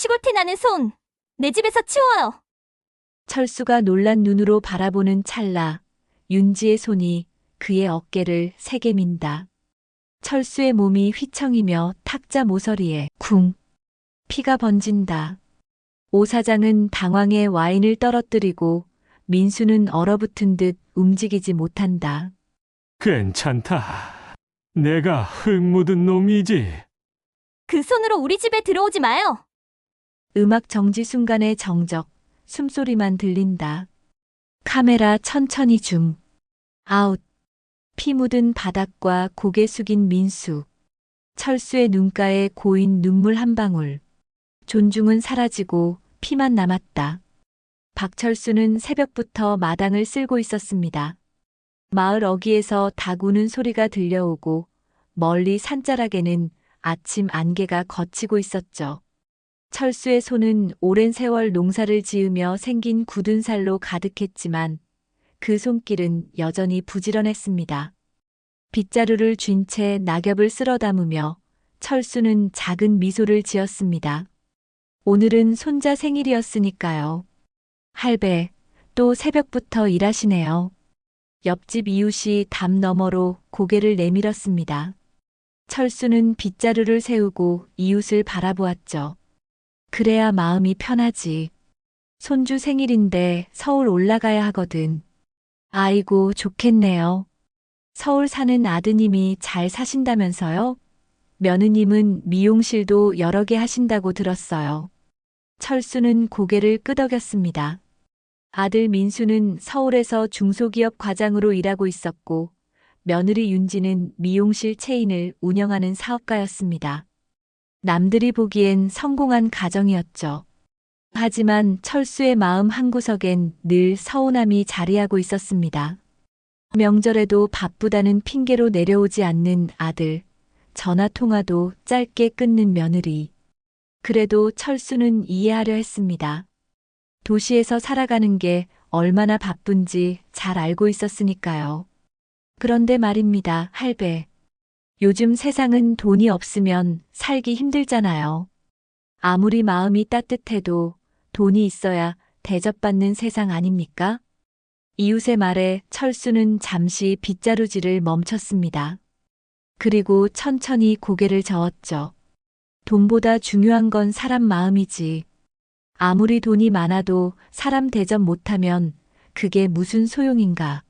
시골티 나는 손, 내 집에서 치워요. 철수가 놀란 눈으로 바라보는 찰나 윤지의 손이 그의 어깨를 세게 민다. 철수의 몸이 휘청이며 탁자 모서리에 쿵 피가 번진다. 오 사장은 당황해 와인을 떨어뜨리고 민수는 얼어붙은 듯 움직이지 못한다. 괜찮다. 내가 흙 묻은 놈이지. 그 손으로 우리 집에 들어오지 마요. 음악 정지 순간의 정적, 숨소리만 들린다. 카메라 천천히 줌. 아웃. 피 묻은 바닥과 고개 숙인 민수. 철수의 눈가에 고인 눈물 한 방울. 존중은 사라지고 피만 남았다. 박철수는 새벽부터 마당을 쓸고 있었습니다. 마을 어귀에서 닭 우는 소리가 들려오고 멀리 산자락에는 아침 안개가 걷히고 있었죠. 철수의 손은 오랜 세월 농사를 지으며 생긴 굳은 살로 가득했지만 그 손길은 여전히 부지런했습니다. 빗자루를 쥔 채 낙엽을 쓸어 담으며 철수는 작은 미소를 지었습니다. 오늘은 손자 생일이었으니까요. 할배, 또 새벽부터 일하시네요. 옆집 이웃이 담 너머로 고개를 내밀었습니다. 철수는 빗자루를 세우고 이웃을 바라보았죠. 그래야 마음이 편하지. 손주 생일인데 서울 올라가야 하거든. 아이고, 좋겠네요. 서울 사는 아드님이 잘 사신다면서요? 며느님은 미용실도 여러 개 하신다고 들었어요. 철수는 고개를 끄덕였습니다. 아들 민수는 서울에서 중소기업 과장으로 일하고 있었고, 며느리 윤지는 미용실 체인을 운영하는 사업가였습니다. 남들이 보기엔 성공한 가정이었죠. 하지만 철수의 마음 한구석엔 늘 서운함이 자리하고 있었습니다. 명절에도 바쁘다는 핑계로 내려오지 않는 아들, 전화 통화도 짧게 끊는 며느리. 그래도 철수는 이해하려 했습니다. 도시에서 살아가는 게 얼마나 바쁜지 잘 알고 있었으니까요. 그런데 말입니다, 할배. 요즘 세상은 돈이 없으면 살기 힘들잖아요. 아무리 마음이 따뜻해도 돈이 있어야 대접받는 세상 아닙니까? 이웃의 말에 철수는 잠시 빗자루질을 멈췄습니다. 그리고 천천히 고개를 저었죠. 돈보다 중요한 건 사람 마음이지. 아무리 돈이 많아도 사람 대접 못하면 그게 무슨 소용인가.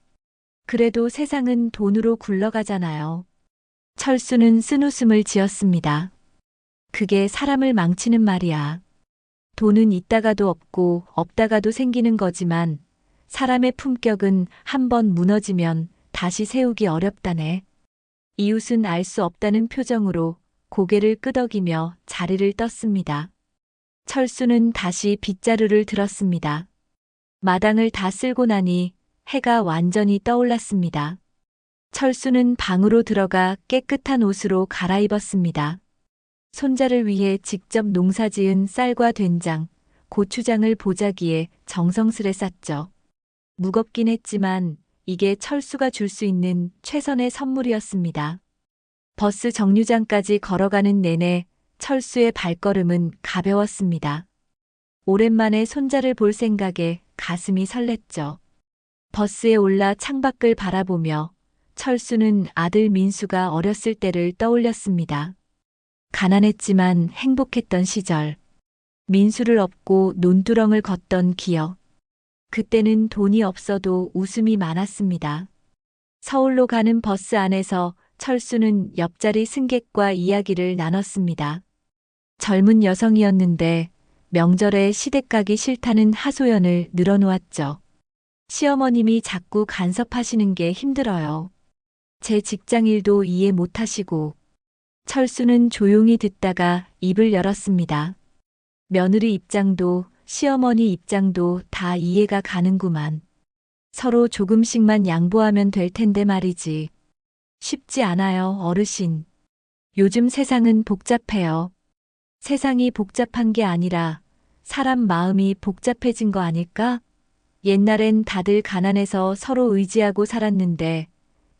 그래도 세상은 돈으로 굴러가잖아요. 철수는 쓴웃음을 지었습니다. 그게 사람을 망치는 말이야. 돈은 있다가도 없고 없다가도 생기는 거지만 사람의 품격은 한번 무너지면 다시 세우기 어렵다네. 이웃은 알 수 없다는 표정으로 고개를 끄덕이며 자리를 떴습니다. 철수는 다시 빗자루를 들었습니다. 마당을 다 쓸고 나니 해가 완전히 떠올랐습니다. 철수는 방으로 들어가 깨끗한 옷으로 갈아입었습니다. 손자를 위해 직접 농사지은 쌀과 된장, 고추장을 보자기에 정성스레 쌌죠. 무겁긴 했지만 이게 철수가 줄 수 있는 최선의 선물이었습니다. 버스 정류장까지 걸어가는 내내 철수의 발걸음은 가벼웠습니다. 오랜만에 손자를 볼 생각에 가슴이 설렜죠. 버스에 올라 창밖을 바라보며 철수는 아들 민수가 어렸을 때를 떠올렸습니다. 가난했지만 행복했던 시절. 민수를 업고 논두렁을 걷던 기억. 그때는 돈이 없어도 웃음이 많았습니다. 서울로 가는 버스 안에서 철수는 옆자리 승객과 이야기를 나눴습니다. 젊은 여성이었는데 명절에 시댁 가기 싫다는 하소연을 늘어놓았죠. 시어머님이 자꾸 간섭하시는 게 힘들어요. 제 직장일도 이해 못하시고. 철수는 조용히 듣다가 입을 열었습니다. 며느리 입장도 시어머니 입장도 다 이해가 가는구만. 서로 조금씩만 양보하면 될 텐데 말이지. 쉽지 않아요, 어르신. 요즘 세상은 복잡해요. 세상이 복잡한 게 아니라 사람 마음이 복잡해진 거 아닐까? 옛날엔 다들 가난해서 서로 의지하고 살았는데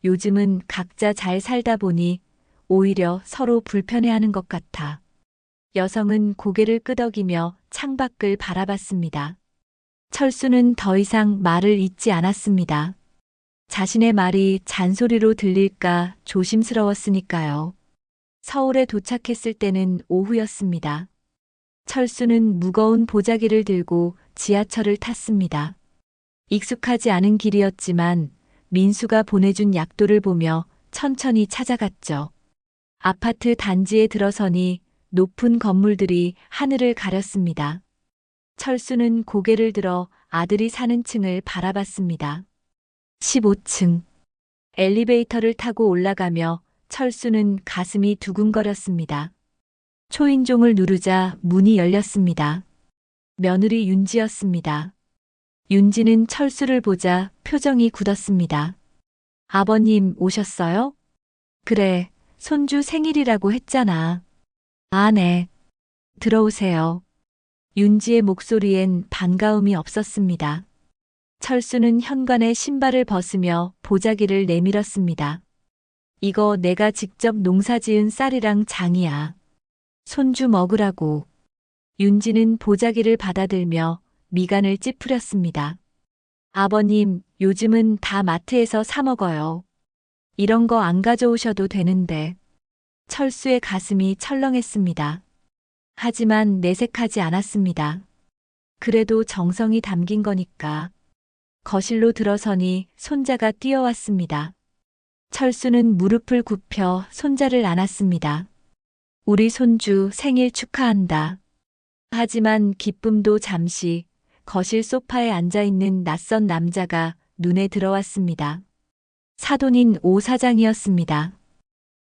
요즘은 각자 잘 살다 보니 오히려 서로 불편해하는 것 같아. 여성은 고개를 끄덕이며 창밖을 바라봤습니다. 철수는 더 이상 말을 잇지 않았습니다. 자신의 말이 잔소리로 들릴까 조심스러웠으니까요. 서울에 도착했을 때는 오후였습니다. 철수는 무거운 보자기를 들고 지하철을 탔습니다. 익숙하지 않은 길이었지만 민수가 보내준 약도를 보며 천천히 찾아갔죠. 아파트 단지에 들어서니 높은 건물들이 하늘을 가렸습니다. 철수는 고개를 들어 아들이 사는 층을 바라봤습니다. 15층. 엘리베이터를 타고 올라가며 철수는 가슴이 두근거렸습니다. 초인종을 누르자 문이 열렸습니다. 며느리 윤지였습니다. 윤지는 철수를 보자 표정이 굳었습니다. 아버님 오셨어요? 그래, 손주 생일이라고 했잖아. 아, 네. 들어오세요. 윤지의 목소리엔 반가움이 없었습니다. 철수는 현관에 신발을 벗으며 보자기를 내밀었습니다. 이거 내가 직접 농사지은 쌀이랑 장이야. 손주 먹으라고. 윤지는 보자기를 받아들며 미간을 찌푸렸습니다. 아버님, 요즘은 다 마트에서 사 먹어요. 이런 거 안 가져오셔도 되는데. 철수의 가슴이 철렁했습니다. 하지만 내색하지 않았습니다. 그래도 정성이 담긴 거니까. 거실로 들어서니 손자가 뛰어왔습니다. 철수는 무릎을 굽혀 손자를 안았습니다. 우리 손주 생일 축하한다. 하지만 기쁨도 잠시 거실 소파에 앉아있는 낯선 남자가 눈에 들어왔습니다. 사돈인 오 사장이었습니다.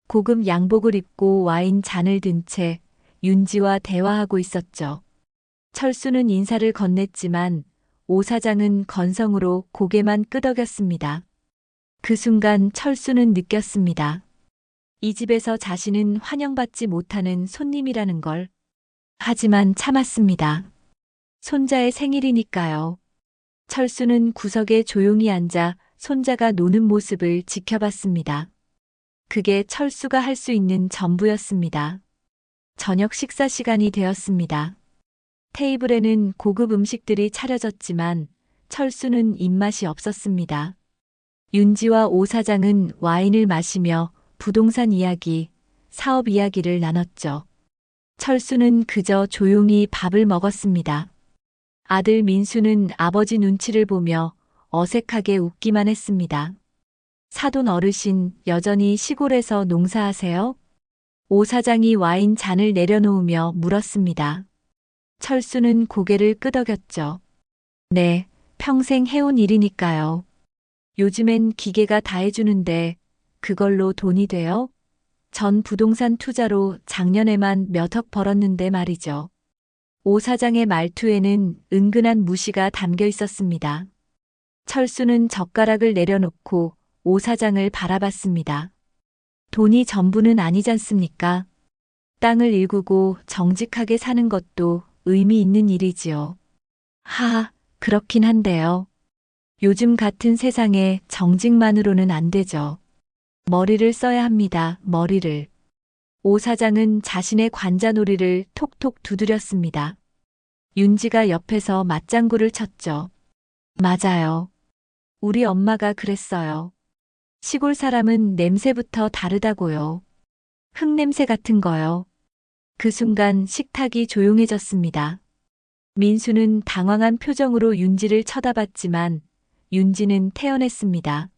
고급 양복을 입고 와인 잔을 든 채 윤지와 대화하고 있었죠. 철수는 인사를 건넸지만 오 사장은 건성으로 고개만 끄덕였습니다. 그 순간 철수는 느꼈습니다. 이 집에서 자신은 환영받지 못하는 손님이라는 걸. 하지만 참았습니다. 손자의 생일이니까요. 철수는 구석에 조용히 앉아 손자가 노는 모습을 지켜봤습니다. 그게 철수가 할 수 있는 전부였습니다. 저녁 식사 시간이 되었습니다. 테이블에는 고급 음식들이 차려졌지만 철수는 입맛이 없었습니다. 윤지와 오 사장은 와인을 마시며 부동산 이야기, 사업 이야기를 나눴죠. 철수는 그저 조용히 밥을 먹었습니다. 아들 민수는 아버지 눈치를 보며 어색하게 웃기만 했습니다. 사돈 어르신, 여전히 시골에서 농사하세요? 오 사장이 와인 잔을 내려놓으며 물었습니다. 철수는 고개를 끄덕였죠. 네, 평생 해온 일이니까요. 요즘엔 기계가 다 해주는데 그걸로 돈이 돼요? 전 부동산 투자로 작년에만 몇 억 벌었는데 말이죠. 오 사장의 말투에는 은근한 무시가 담겨 있었습니다. 철수는 젓가락을 내려놓고 오 사장을 바라봤습니다. 돈이 전부는 아니잖습니까? 땅을 일구고 정직하게 사는 것도 의미 있는 일이지요. 하하, 그렇긴 한데요. 요즘 같은 세상에 정직만으로는 안 되죠. 머리를 써야 합니다, 머리를. 오 사장은 자신의 관자놀이를 톡톡 두드렸습니다. 윤지가 옆에서 맞장구를 쳤죠. 맞아요. 우리 엄마가 그랬어요. 시골 사람은 냄새부터 다르다고요. 흙냄새 같은 거요. 그 순간 식탁이 조용해졌습니다. 민수는 당황한 표정으로 윤지를 쳐다봤지만 윤지는 태연했습니다.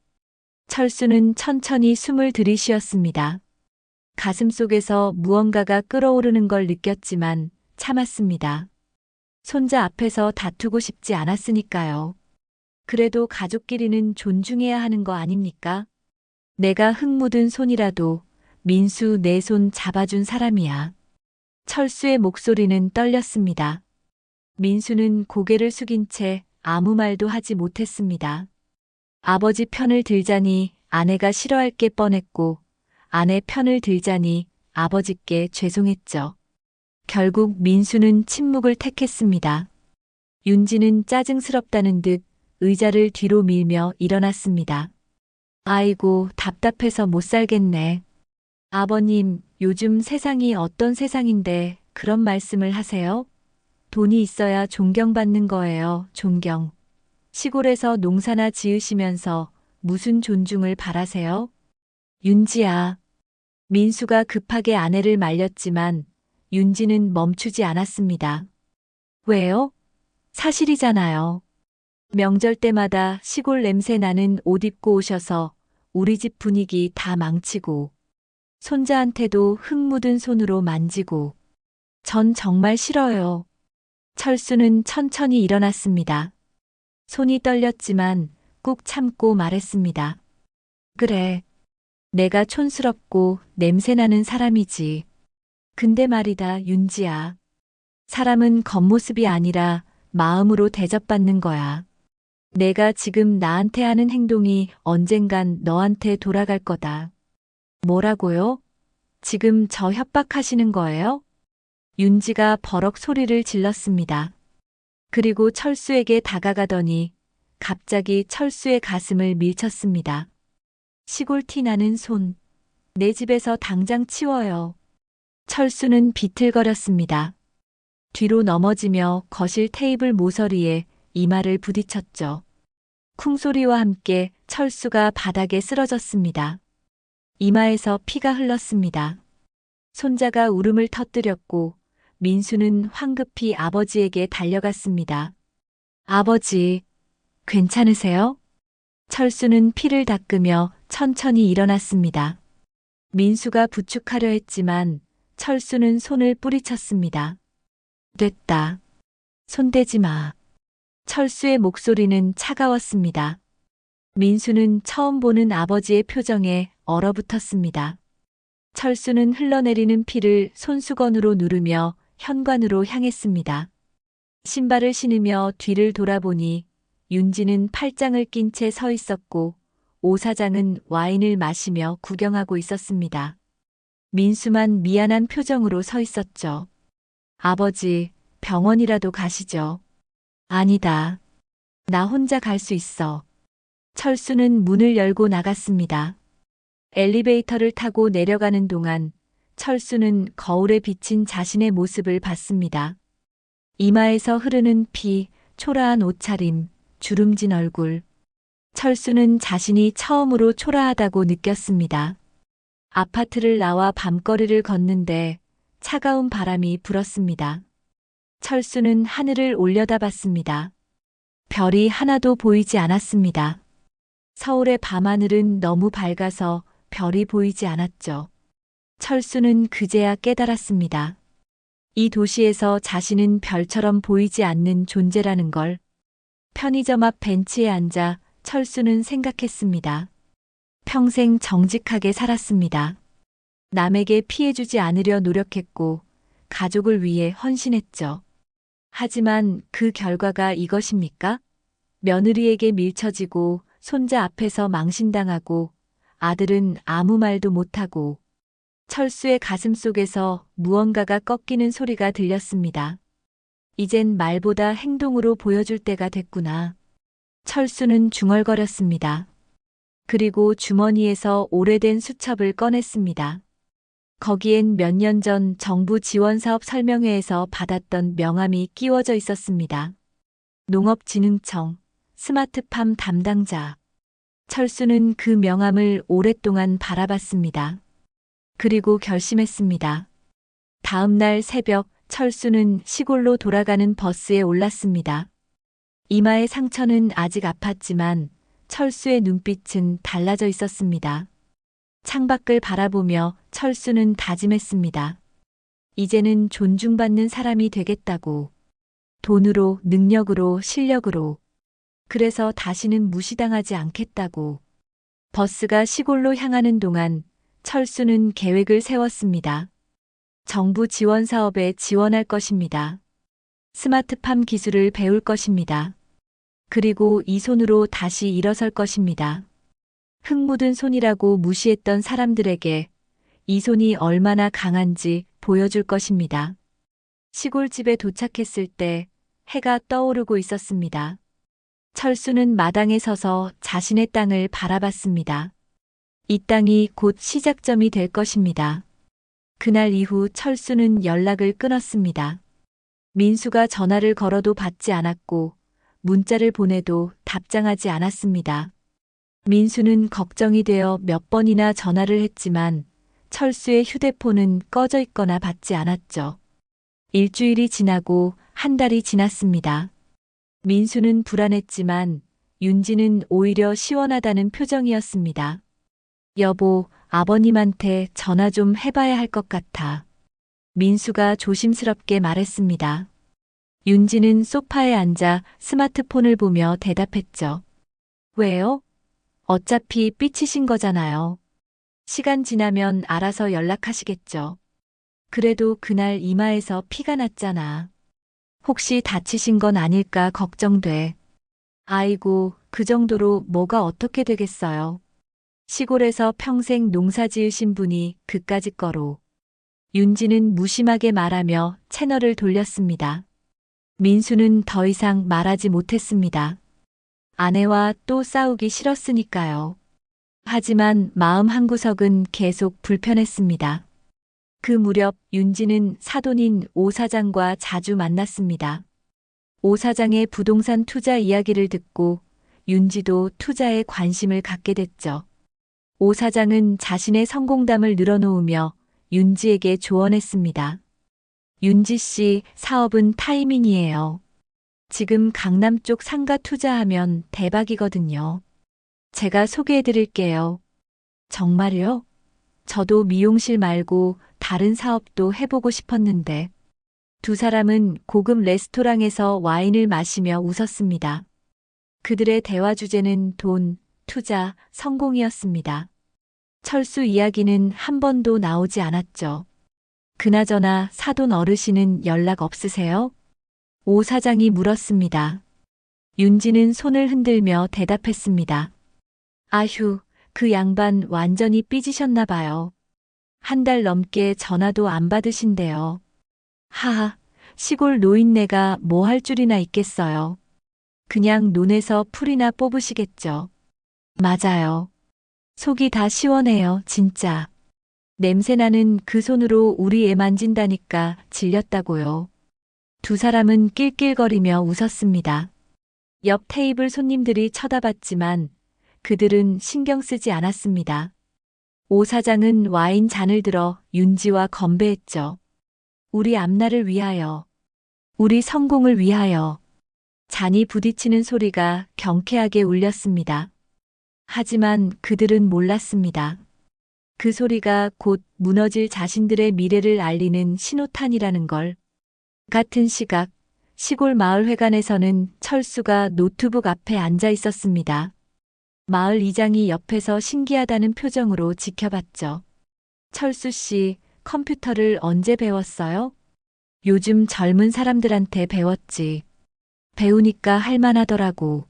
철수는 천천히 숨을 들이쉬었습니다. 가슴속에서 무언가가 끓어오르는 걸 느꼈지만 참았습니다. 손자 앞에서 다투고 싶지 않았으니까요. 그래도 가족끼리는 존중해야 하는 거 아닙니까? 내가 흙 묻은 손이라도 민수 내 손 잡아준 사람이야. 철수의 목소리는 떨렸습니다. 민수는 고개를 숙인 채 아무 말도 하지 못했습니다. 아버지 편을 들자니 아내가 싫어할 게 뻔했고 아내 편을 들자니 아버지께 죄송했죠. 결국 민수는 침묵을 택했습니다. 윤지는 짜증스럽다는 듯 의자를 뒤로 밀며 일어났습니다. 아이고, 답답해서 못 살겠네. 아버님, 요즘 세상이 어떤 세상인데 그런 말씀을 하세요? 돈이 있어야 존경받는 거예요, 존경. 시골에서 농사나 지으시면서 무슨 존중을 바라세요? 윤지야. 민수가 급하게 아내를 말렸지만 윤지는 멈추지 않았습니다. 왜요? 사실이잖아요. 명절 때마다 시골 냄새 나는 옷 입고 오셔서 우리 집 분위기 다 망치고 손자한테도 흙 묻은 손으로 만지고 전 정말 싫어요. 철수는 천천히 일어났습니다. 손이 떨렸지만 꾹 참고 말했습니다. 그래. 내가 촌스럽고 냄새나는 사람이지. 근데 말이다, 윤지야. 사람은 겉모습이 아니라 마음으로 대접받는 거야. 내가 지금 나한테 하는 행동이 언젠간 너한테 돌아갈 거다. 뭐라고요? 지금 저 협박하시는 거예요? 윤지가 버럭 소리를 질렀습니다. 그리고 철수에게 다가가더니 갑자기 철수의 가슴을 밀쳤습니다. 시골 티 나는 손. 내 집에서 당장 치워요. 철수는 비틀거렸습니다. 뒤로 넘어지며 거실 테이블 모서리에 이마를 부딪혔죠. 쿵소리와 함께 철수가 바닥에 쓰러졌습니다. 이마에서 피가 흘렀습니다. 손자가 울음을 터뜨렸고 민수는 황급히 아버지에게 달려갔습니다. 아버지, 괜찮으세요? 철수는 피를 닦으며 천천히 일어났습니다. 민수가 부축하려 했지만 철수는 손을 뿌리쳤습니다. 됐다. 손대지 마. 철수의 목소리는 차가웠습니다. 민수는 처음 보는 아버지의 표정에 얼어붙었습니다. 철수는 흘러내리는 피를 손수건으로 누르며 현관으로 향했습니다. 신발을 신으며 뒤를 돌아보니 윤지는 팔짱을 낀 채 서 있었고 오 사장은 와인을 마시며 구경하고 있었습니다. 민수만 미안한 표정으로 서 있었죠. 아버지, 병원이라도 가시죠. 아니다. 나 혼자 갈 수 있어. 철수는 문을 열고 나갔습니다. 엘리베이터를 타고 내려가는 동안 철수는 거울에 비친 자신의 모습을 봤습니다. 이마에서 흐르는 피, 초라한 옷차림, 주름진 얼굴. 철수는 자신이 처음으로 초라하다고 느꼈습니다. 아파트를 나와 밤거리를 걷는데 차가운 바람이 불었습니다. 철수는 하늘을 올려다봤습니다. 별이 하나도 보이지 않았습니다. 서울의 밤하늘은 너무 밝아서 별이 보이지 않았죠. 철수는 그제야 깨달았습니다. 이 도시에서 자신은 별처럼 보이지 않는 존재라는 걸. 편의점 앞 벤치에 앉아 철수는 생각했습니다. 평생 정직하게 살았습니다. 남에게 피해주지 않으려 노력했고 가족을 위해 헌신했죠. 하지만 그 결과가 이것입니까? 며느리에게 밀쳐지고 손자 앞에서 망신당하고 아들은 아무 말도 못하고. 철수의 가슴 속에서 무언가가 꺾이는 소리가 들렸습니다. 이젠 말보다 행동으로 보여줄 때가 됐구나. 철수는 중얼거렸습니다. 그리고 주머니에서 오래된 수첩을 꺼냈습니다. 거기엔 몇 년 전 정부 지원사업 설명회에서 받았던 명함이 끼워져 있었습니다. 농업진흥청, 스마트팜 담당자. 철수는 그 명함을 오랫동안 바라봤습니다. 그리고 결심했습니다. 다음 날 새벽 철수는 시골로 돌아가는 버스에 올랐습니다. 이마의 상처는 아직 아팠지만 철수의 눈빛은 달라져 있었습니다. 창밖을 바라보며 철수는 다짐했습니다. 이제는 존중받는 사람이 되겠다고. 돈으로, 능력으로, 실력으로. 그래서 다시는 무시당하지 않겠다고. 버스가 시골로 향하는 동안 철수는 계획을 세웠습니다. 정부 지원 사업에 지원할 것입니다. 스마트팜 기술을 배울 것입니다. 그리고 이 손으로 다시 일어설 것입니다. 흙 묻은 손이라고 무시했던 사람들에게 이 손이 얼마나 강한지 보여줄 것입니다. 시골집에 도착했을 때 해가 떠오르고 있었습니다. 철수는 마당에 서서 자신의 땅을 바라봤습니다. 이 땅이 곧 시작점이 될 것입니다. 그날 이후 철수는 연락을 끊었습니다. 민수가 전화를 걸어도 받지 않았고 문자를 보내도 답장하지 않았습니다. 민수는 걱정이 되어 몇 번이나 전화를 했지만 철수의 휴대폰은 꺼져 있거나 받지 않았죠. 일주일이 지나고 한 달이 지났습니다. 민수는 불안했지만 윤지는 오히려 시원하다는 표정이었습니다. 여보, 아버님한테 전화 좀 해봐야 할 것 같아. 민수가 조심스럽게 말했습니다. 윤지는 소파에 앉아 스마트폰을 보며 대답했죠. 왜요? 어차피 삐치신 거잖아요. 시간 지나면 알아서 연락하시겠죠. 그래도 그날 이마에서 피가 났잖아. 혹시 다치신 건 아닐까 걱정돼. 아이고, 그 정도로 뭐가 어떻게 되겠어요. 시골에서 평생 농사 지으신 분이 그까짓 거로. 윤지는 무심하게 말하며 채널을 돌렸습니다. 민수는 더 이상 말하지 못했습니다. 아내와 또 싸우기 싫었으니까요. 하지만 마음 한구석은 계속 불편했습니다. 그 무렵 윤지는 사돈인 오 사장과 자주 만났습니다. 오 사장의 부동산 투자 이야기를 듣고 윤지도 투자에 관심을 갖게 됐죠. 오 사장은 자신의 성공담을 늘어놓으며 윤지에게 조언했습니다. 윤지 씨, 사업은 타이밍이에요. 지금 강남 쪽 상가 투자하면 대박이거든요. 제가 소개해 드릴게요. 정말요? 저도 미용실 말고 다른 사업도 해보고 싶었는데. 두 사람은 고급 레스토랑에서 와인을 마시며 웃었습니다. 그들의 대화 주제는 돈, 투자, 성공이었습니다. 철수 이야기는 한 번도 나오지 않았죠. 그나저나 사돈 어르신은 연락 없으세요? 오 사장이 물었습니다. 윤지는 손을 흔들며 대답했습니다. 아휴, 그 양반 완전히 삐지셨나 봐요. 한 달 넘게 전화도 안 받으신대요. 하하, 시골 노인네가 뭐 할 줄이나 있겠어요. 그냥 논에서 풀이나 뽑으시겠죠. 맞아요. 속이 다 시원해요, 진짜. 냄새나는 그 손으로 우리 애 만진다니까 질렸다고요. 두 사람은 낄낄거리며 웃었습니다. 옆 테이블 손님들이 쳐다봤지만 그들은 신경 쓰지 않았습니다. 오 사장은 와인 잔을 들어 윤지와 건배했죠. 우리 앞날을 위하여. 우리 성공을 위하여. 잔이 부딪히는 소리가 경쾌하게 울렸습니다. 하지만 그들은 몰랐습니다. 그 소리가 곧 무너질 자신들의 미래를 알리는 신호탄이라는 걸. 같은 시각, 시골 마을회관에서는 철수가 노트북 앞에 앉아 있었습니다. 마을 이장이 옆에서 신기하다는 표정으로 지켜봤죠. 철수 씨, 컴퓨터를 언제 배웠어요? 요즘 젊은 사람들한테 배웠지. 배우니까 할만하더라고.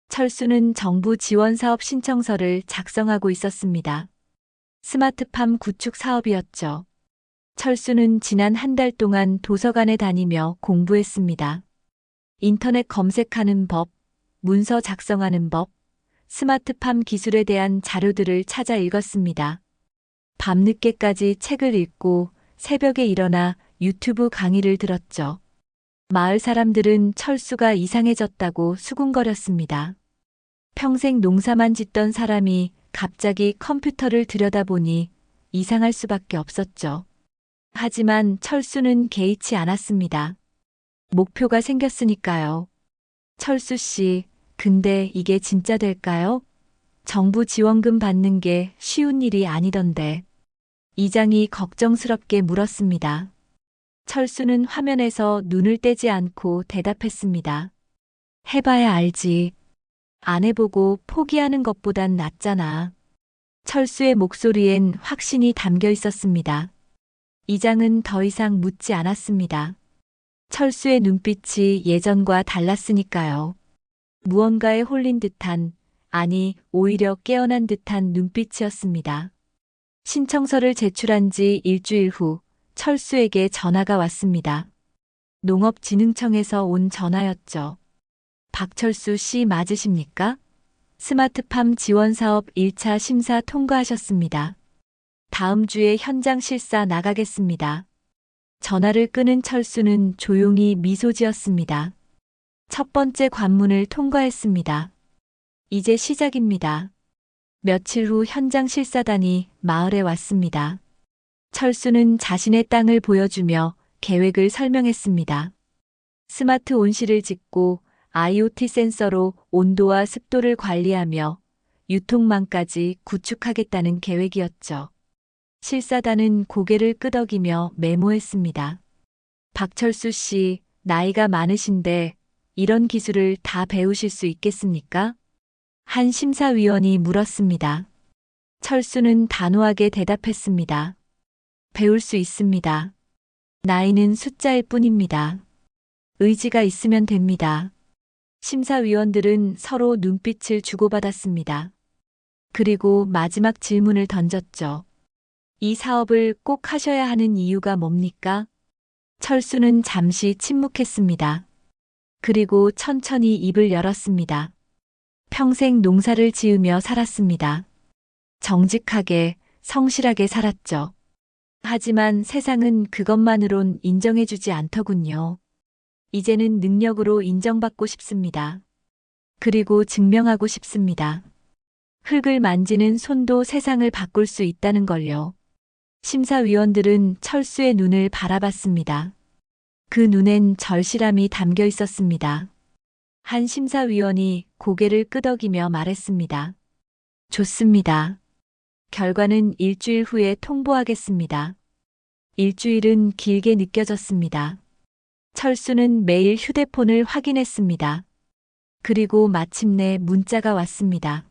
철수는 정부 지원 사업 신청서를 작성하고 있었습니다. 스마트팜 구축 사업이었죠. 철수는 지난 한 달 동안 도서관에 다니며 공부했습니다. 인터넷 검색하는 법, 문서 작성하는 법, 스마트팜 기술에 대한 자료들을 찾아 읽었습니다. 밤늦게까지 책을 읽고 새벽에 일어나 유튜브 강의를 들었죠. 마을 사람들은 철수가 이상해졌다고 수군거렸습니다. 평생 농사만 짓던 사람이 갑자기 컴퓨터를 들여다보니 이상할 수밖에 없었죠. 하지만 철수는 개의치 않았습니다. 목표가 생겼으니까요. 철수 씨, 근데 이게 진짜 될까요? 정부 지원금 받는 게 쉬운 일이 아니던데. 이장이 걱정스럽게 물었습니다. 철수는 화면에서 눈을 떼지 않고 대답했습니다. 해봐야 알지. 안 해보고 포기하는 것보단 낫잖아. 철수의 목소리엔 확신이 담겨 있었습니다. 이장은 더 이상 묻지 않았습니다. 철수의 눈빛이 예전과 달랐으니까요. 무언가에 홀린 듯한, 아니, 오히려 깨어난 듯한 눈빛이었습니다. 신청서를 제출한 지 일주일 후 철수에게 전화가 왔습니다. 농업진흥청에서 온 전화였죠. 박철수 씨 맞으십니까? 스마트팜 지원사업 1차 심사 통과하셨습니다. 다음 주에 현장 실사 나가겠습니다. 전화를 끊은 철수는 조용히 미소 지었습니다. 첫 번째 관문을 통과했습니다. 이제 시작입니다. 며칠 후 현장 실사단이 마을에 왔습니다. 철수는 자신의 땅을 보여주며 계획을 설명했습니다. 스마트 온실을 짓고 IoT 센서로 온도와 습도를 관리하며 유통망까지 구축하겠다는 계획이었죠. 실사단은 고개를 끄덕이며 메모했습니다. 박철수 씨, 나이가 많으신데 이런 기술을 다 배우실 수 있겠습니까? 한 심사위원이 물었습니다. 철수는 단호하게 대답했습니다. 배울 수 있습니다. 나이는 숫자일 뿐입니다. 의지가 있으면 됩니다. 심사위원들은 서로 눈빛을 주고받았습니다. 그리고 마지막 질문을 던졌죠. 이 사업을 꼭 하셔야 하는 이유가 뭡니까? 철수는 잠시 침묵했습니다. 그리고 천천히 입을 열었습니다. 평생 농사를 지으며 살았습니다. 정직하게, 성실하게 살았죠. 하지만 세상은 그것만으론 인정해주지 않더군요. 이제는 능력으로 인정받고 싶습니다. 그리고 증명하고 싶습니다. 흙을 만지는 손도 세상을 바꿀 수 있다는 걸요. 심사위원들은 철수의 눈을 바라봤습니다. 그 눈엔 절실함이 담겨 있었습니다. 한 심사위원이 고개를 끄덕이며 말했습니다. 좋습니다. 결과는 일주일 후에 통보하겠습니다. 일주일은 길게 느껴졌습니다. 철수는 매일 휴대폰을 확인했습니다. 그리고 마침내 문자가 왔습니다.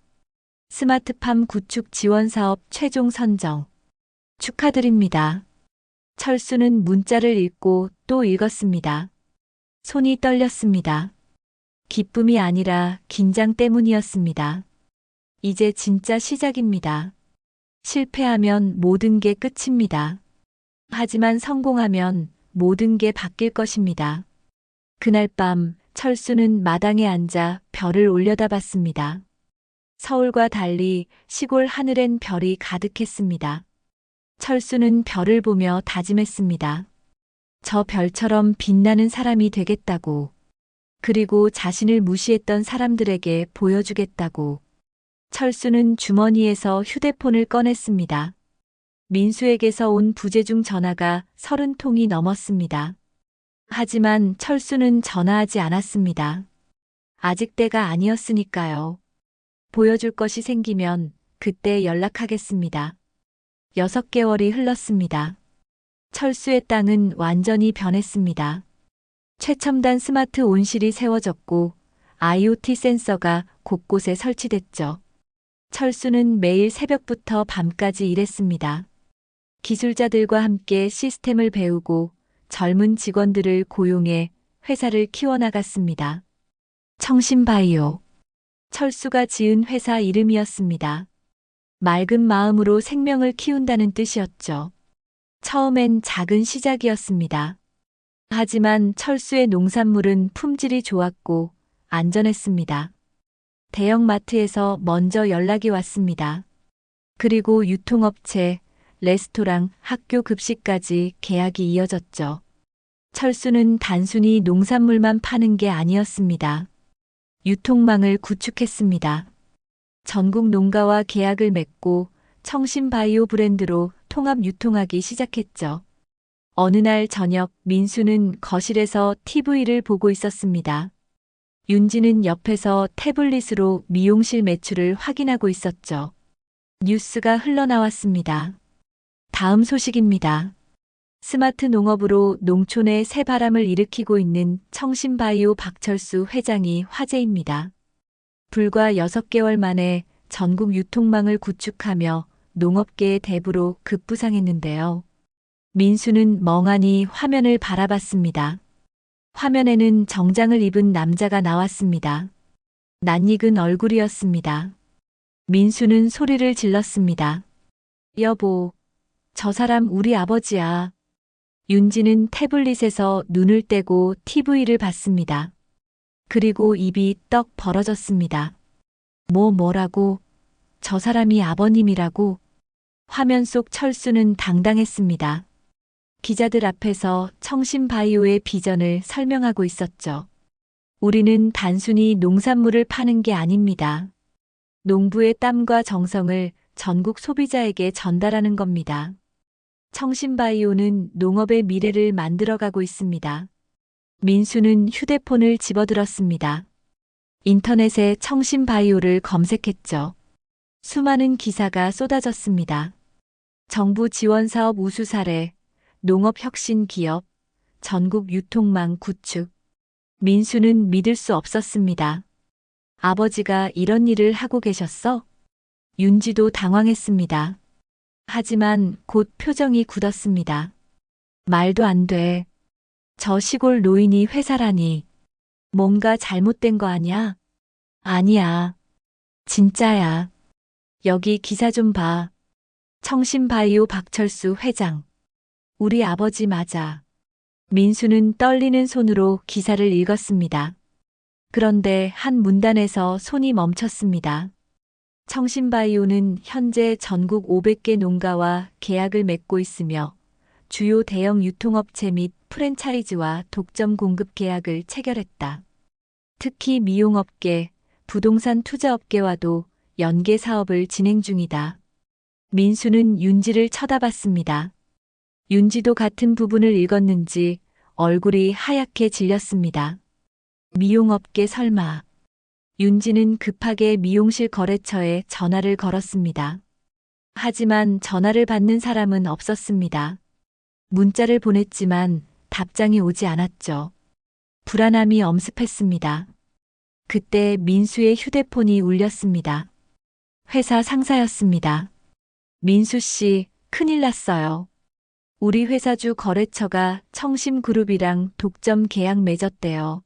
스마트팜 구축 지원 사업 최종 선정. 축하드립니다. 철수는 문자를 읽고 또 읽었습니다. 손이 떨렸습니다. 기쁨이 아니라 긴장 때문이었습니다. 이제 진짜 시작입니다. 실패하면 모든 게 끝입니다. 하지만 성공하면 모든 게 바뀔 것입니다. 그날 밤 철수는 마당에 앉아 별을 올려다봤습니다. 서울과 달리 시골 하늘엔 별이 가득했습니다. 철수는 별을 보며 다짐했습니다. 저 별처럼 빛나는 사람이 되겠다고. 그리고 자신을 무시했던 사람들에게 보여주겠다고. 철수는 주머니에서 휴대폰을 꺼냈습니다. 민수에게서 온 부재중 전화가 30통이 넘었습니다. 하지만 철수는 전화하지 않았습니다. 아직 때가 아니었으니까요. 보여줄 것이 생기면 그때 연락하겠습니다. 6개월이 흘렀습니다. 철수의 땅은 완전히 변했습니다. 최첨단 스마트 온실이 세워졌고 IoT 센서가 곳곳에 설치됐죠. 철수는 매일 새벽부터 밤까지 일했습니다. 기술자들과 함께 시스템을 배우고 젊은 직원들을 고용해 회사를 키워나갔습니다. 청신바이오. 철수가 지은 회사 이름이었습니다. 맑은 마음으로 생명을 키운다는 뜻이었죠. 처음엔 작은 시작이었습니다. 하지만 철수의 농산물은 품질이 좋았고 안전했습니다. 대형마트에서 먼저 연락이 왔습니다. 그리고 유통업체, 레스토랑, 학교 급식까지 계약이 이어졌죠. 철수는 단순히 농산물만 파는 게 아니었습니다. 유통망을 구축했습니다. 전국 농가와 계약을 맺고 청신바이오 브랜드로 통합 유통하기 시작했죠. 어느 날 저녁 민수는 거실에서 TV를 보고 있었습니다. 윤지는 옆에서 태블릿으로 미용실 매출을 확인하고 있었죠. 뉴스가 흘러나왔습니다. 다음 소식입니다. 스마트 농업으로 농촌에 새바람을 일으키고 있는 청신바이오 박철수 회장이 화제입니다. 불과 6개월 만에 전국 유통망을 구축하며 농업계의 대부로 급부상했는데요. 민수는 멍하니 화면을 바라봤습니다. 화면에는 정장을 입은 남자가 나왔습니다. 낯익은 얼굴이었습니다. 민수는 소리를 질렀습니다. 여보, 저 사람 우리 아버지야. 윤지는 태블릿에서 눈을 떼고 TV를 봤습니다. 그리고 입이 떡 벌어졌습니다. 뭐라고? 저 사람이 아버님이라고? 화면 속 철수는 당당했습니다. 기자들 앞에서 청신바이오의 비전을 설명하고 있었죠. 우리는 단순히 농산물을 파는 게 아닙니다. 농부의 땀과 정성을 전국 소비자에게 전달하는 겁니다. 청신바이오는 농업의 미래를 만들어가고 있습니다. 민수는 휴대폰을 집어들었습니다. 인터넷에 청신바이오를 검색했죠. 수많은 기사가 쏟아졌습니다. 정부 지원 사업 우수 사례, 농업 혁신 기업, 전국 유통망 구축. 민수는 믿을 수 없었습니다. 아버지가 이런 일을 하고 계셨어? 윤지도 당황했습니다. 하지만 곧 표정이 굳었습니다. 말도 안 돼. 저 시골 노인이 회사라니. 뭔가 잘못된 거 아니야? 아니야. 진짜야. 여기 기사 좀 봐. 청신바이오 박철수 회장. 우리 아버지 맞아. 민수는 떨리는 손으로 기사를 읽었습니다. 그런데 한 문단에서 손이 멈췄습니다. 청신바이오는 현재 전국 500개 농가와 계약을 맺고 있으며 주요 대형 유통업체 및 프랜차이즈와 독점 공급 계약을 체결했다. 특히 미용업계, 부동산 투자업계와도 연계 사업을 진행 중이다. 민수는 윤지를 쳐다봤습니다. 윤지도 같은 부분을 읽었는지 얼굴이 하얗게 질렸습니다. 미용업계 설마. 윤지는 급하게 미용실 거래처에 전화를 걸었습니다. 하지만 전화를 받는 사람은 없었습니다. 문자를 보냈지만 답장이 오지 않았죠. 불안함이 엄습했습니다. 그때 민수의 휴대폰이 울렸습니다. 회사 상사였습니다. 민수 씨, 큰일 났어요. 우리 회사주 거래처가 청심그룹이랑 독점 계약 맺었대요.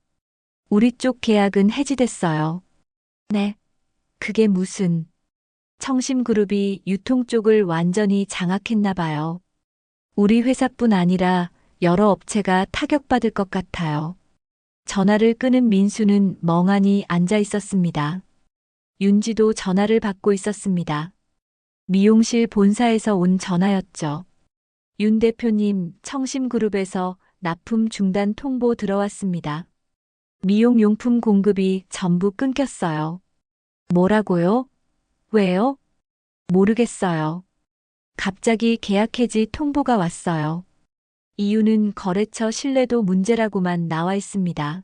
우리 쪽 계약은 해지됐어요. 네. 그게 무슨. 청심그룹이 유통 쪽을 완전히 장악했나 봐요. 우리 회사뿐 아니라 여러 업체가 타격받을 것 같아요. 전화를 끄는 민수는 멍하니 앉아 있었습니다. 윤지도 전화를 받고 있었습니다. 미용실 본사에서 온 전화였죠. 윤 대표님, 청심그룹에서 납품 중단 통보 들어왔습니다. 미용용품 공급이 전부 끊겼어요. 뭐라고요? 왜요? 모르겠어요. 갑자기 계약 해지 통보가 왔어요. 이유는 거래처 신뢰도 문제라고만 나와 있습니다.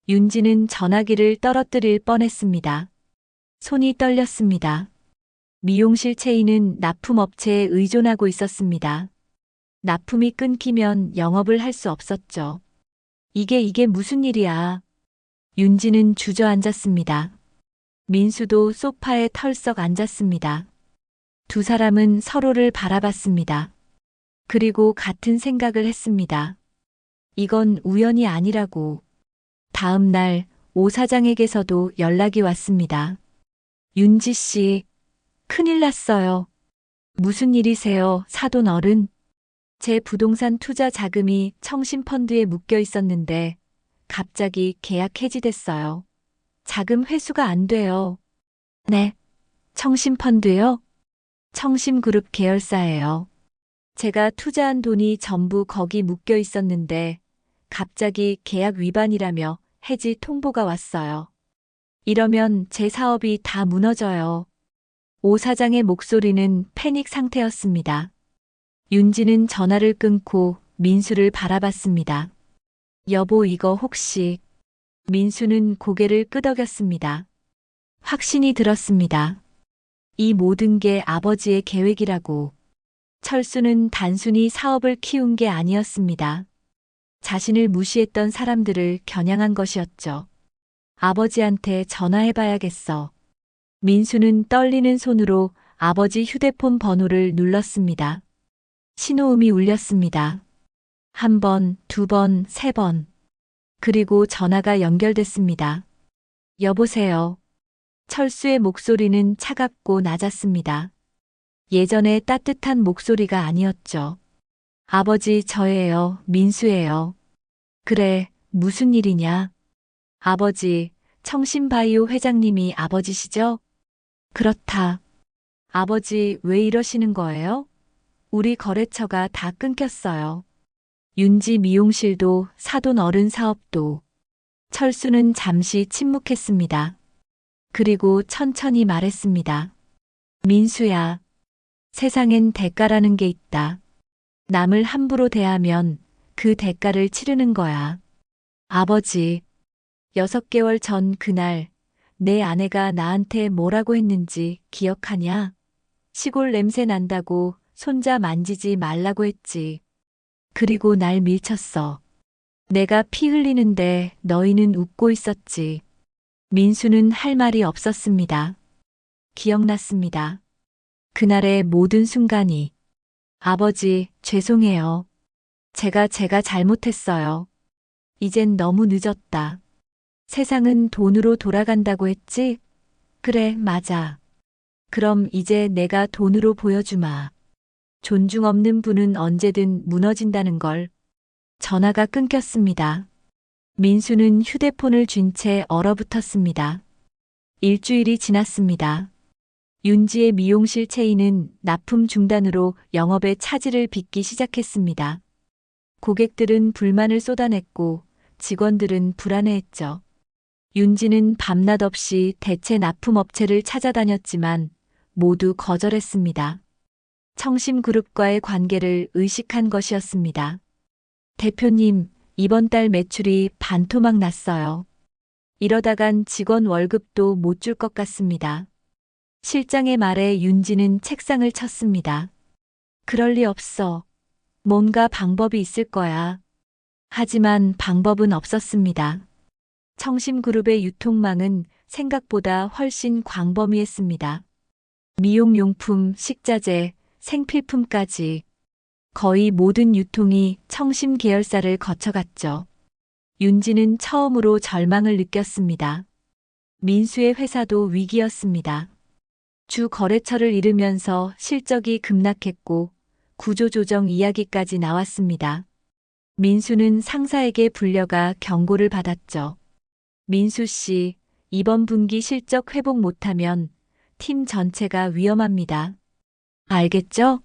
윤지는 전화기를 떨어뜨릴 뻔했습니다. 손이 떨렸습니다. 미용실 체인은 납품업체에 의존하고 있었습니다. 납품이 끊기면 영업을 할 수 없었죠. 이게 무슨 일이야? 윤지는 주저앉았습니다. 민수도 소파에 털썩 앉았습니다. 두 사람은 서로를 바라봤습니다. 그리고 같은 생각을 했습니다. 이건 우연이 아니라고. 다음 날 오 사장에게서도 연락이 왔습니다. 윤지 씨, 큰일 났어요. 무슨 일이세요, 사돈 어른? 제 부동산 투자 자금이 청신펀드에 묶여 있었는데 갑자기 계약 해지됐어요. 자금 회수가 안 돼요. 네. 청신펀드요? 청심그룹 계열사예요. 제가 투자한 돈이 전부 거기 묶여 있었는데 갑자기 계약 위반이라며 해지 통보가 왔어요. 이러면 제 사업이 다 무너져요. 오 사장의 목소리는 패닉 상태였습니다. 윤지는 전화를 끊고 민수를 바라봤습니다. 여보, 이거 혹시. 민수는 고개를 끄덕였습니다. 확신이 들었습니다. 이 모든 게 아버지의 계획이라고. 철수는 단순히 사업을 키운 게 아니었습니다. 자신을 무시했던 사람들을 겨냥한 것이었죠. 아버지한테 전화해봐야겠어. 민수는 떨리는 손으로 아버지 휴대폰 번호를 눌렀습니다. 신호음이 울렸습니다. 한 번, 두 번, 세 번. 그리고 전화가 연결됐습니다. 여보세요. 철수의 목소리는 차갑고 낮았습니다. 예전의 따뜻한 목소리가 아니었죠. 아버지, 저예요. 민수예요. 그래, 무슨 일이냐? 아버지, 청신바이오 회장님이 아버지시죠? 그렇다. 아버지, 왜 이러시는 거예요? 우리 거래처가 다 끊겼어요. 윤지 미용실도 사돈 어른 사업도. 철수는 잠시 침묵했습니다. 그리고 천천히 말했습니다. 민수야, 세상엔 대가라는 게 있다. 남을 함부로 대하면 그 대가를 치르는 거야. 아버지, 6개월 전 그날 내 아내가 나한테 뭐라고 했는지 기억하냐? 시골 냄새 난다고 손자 만지지 말라고 했지. 그리고 날 밀쳤어. 내가 피 흘리는데 너희는 웃고 있었지. 민수는 할 말이 없었습니다. 기억났습니다. 그날의 모든 순간이. 아버지, 죄송해요. 제가 잘못했어요. 이젠 너무 늦었다. 세상은 돈으로 돌아간다고 했지? 그래, 맞아. 그럼 이제 내가 돈으로 보여주마. 존중 없는 분은 언제든 무너진다는 걸. 전화가 끊겼습니다. 민수는 휴대폰을 쥔 채 얼어붙었습니다. 일주일이 지났습니다. 윤지의 미용실 체인은 납품 중단으로 영업의 차질을 빚기 시작했습니다. 고객들은 불만을 쏟아냈고 직원들은 불안해했죠. 윤지는 밤낮 없이 대체 납품업체를 찾아다녔지만 모두 거절했습니다. 청심그룹과의 관계를 의식한 것이었습니다. 대표님, 이번 달 매출이 반토막 났어요. 이러다간 직원 월급도 못 줄 것 같습니다. 실장의 말에 윤지는 책상을 쳤습니다. 그럴 리 없어. 뭔가 방법이 있을 거야. 하지만 방법은 없었습니다. 청심그룹의 유통망은 생각보다 훨씬 광범위했습니다. 미용용품, 식자재, 생필품까지 거의 모든 유통이 청심 계열사를 거쳐갔죠. 윤지는 처음으로 절망을 느꼈습니다. 민수의 회사도 위기였습니다. 주 거래처를 잃으면서 실적이 급락했고 구조조정 이야기까지 나왔습니다. 민수는 상사에게 불려가 경고를 받았죠. 민수 씨, 이번 분기 실적 회복 못하면 팀 전체가 위험합니다. 알겠죠?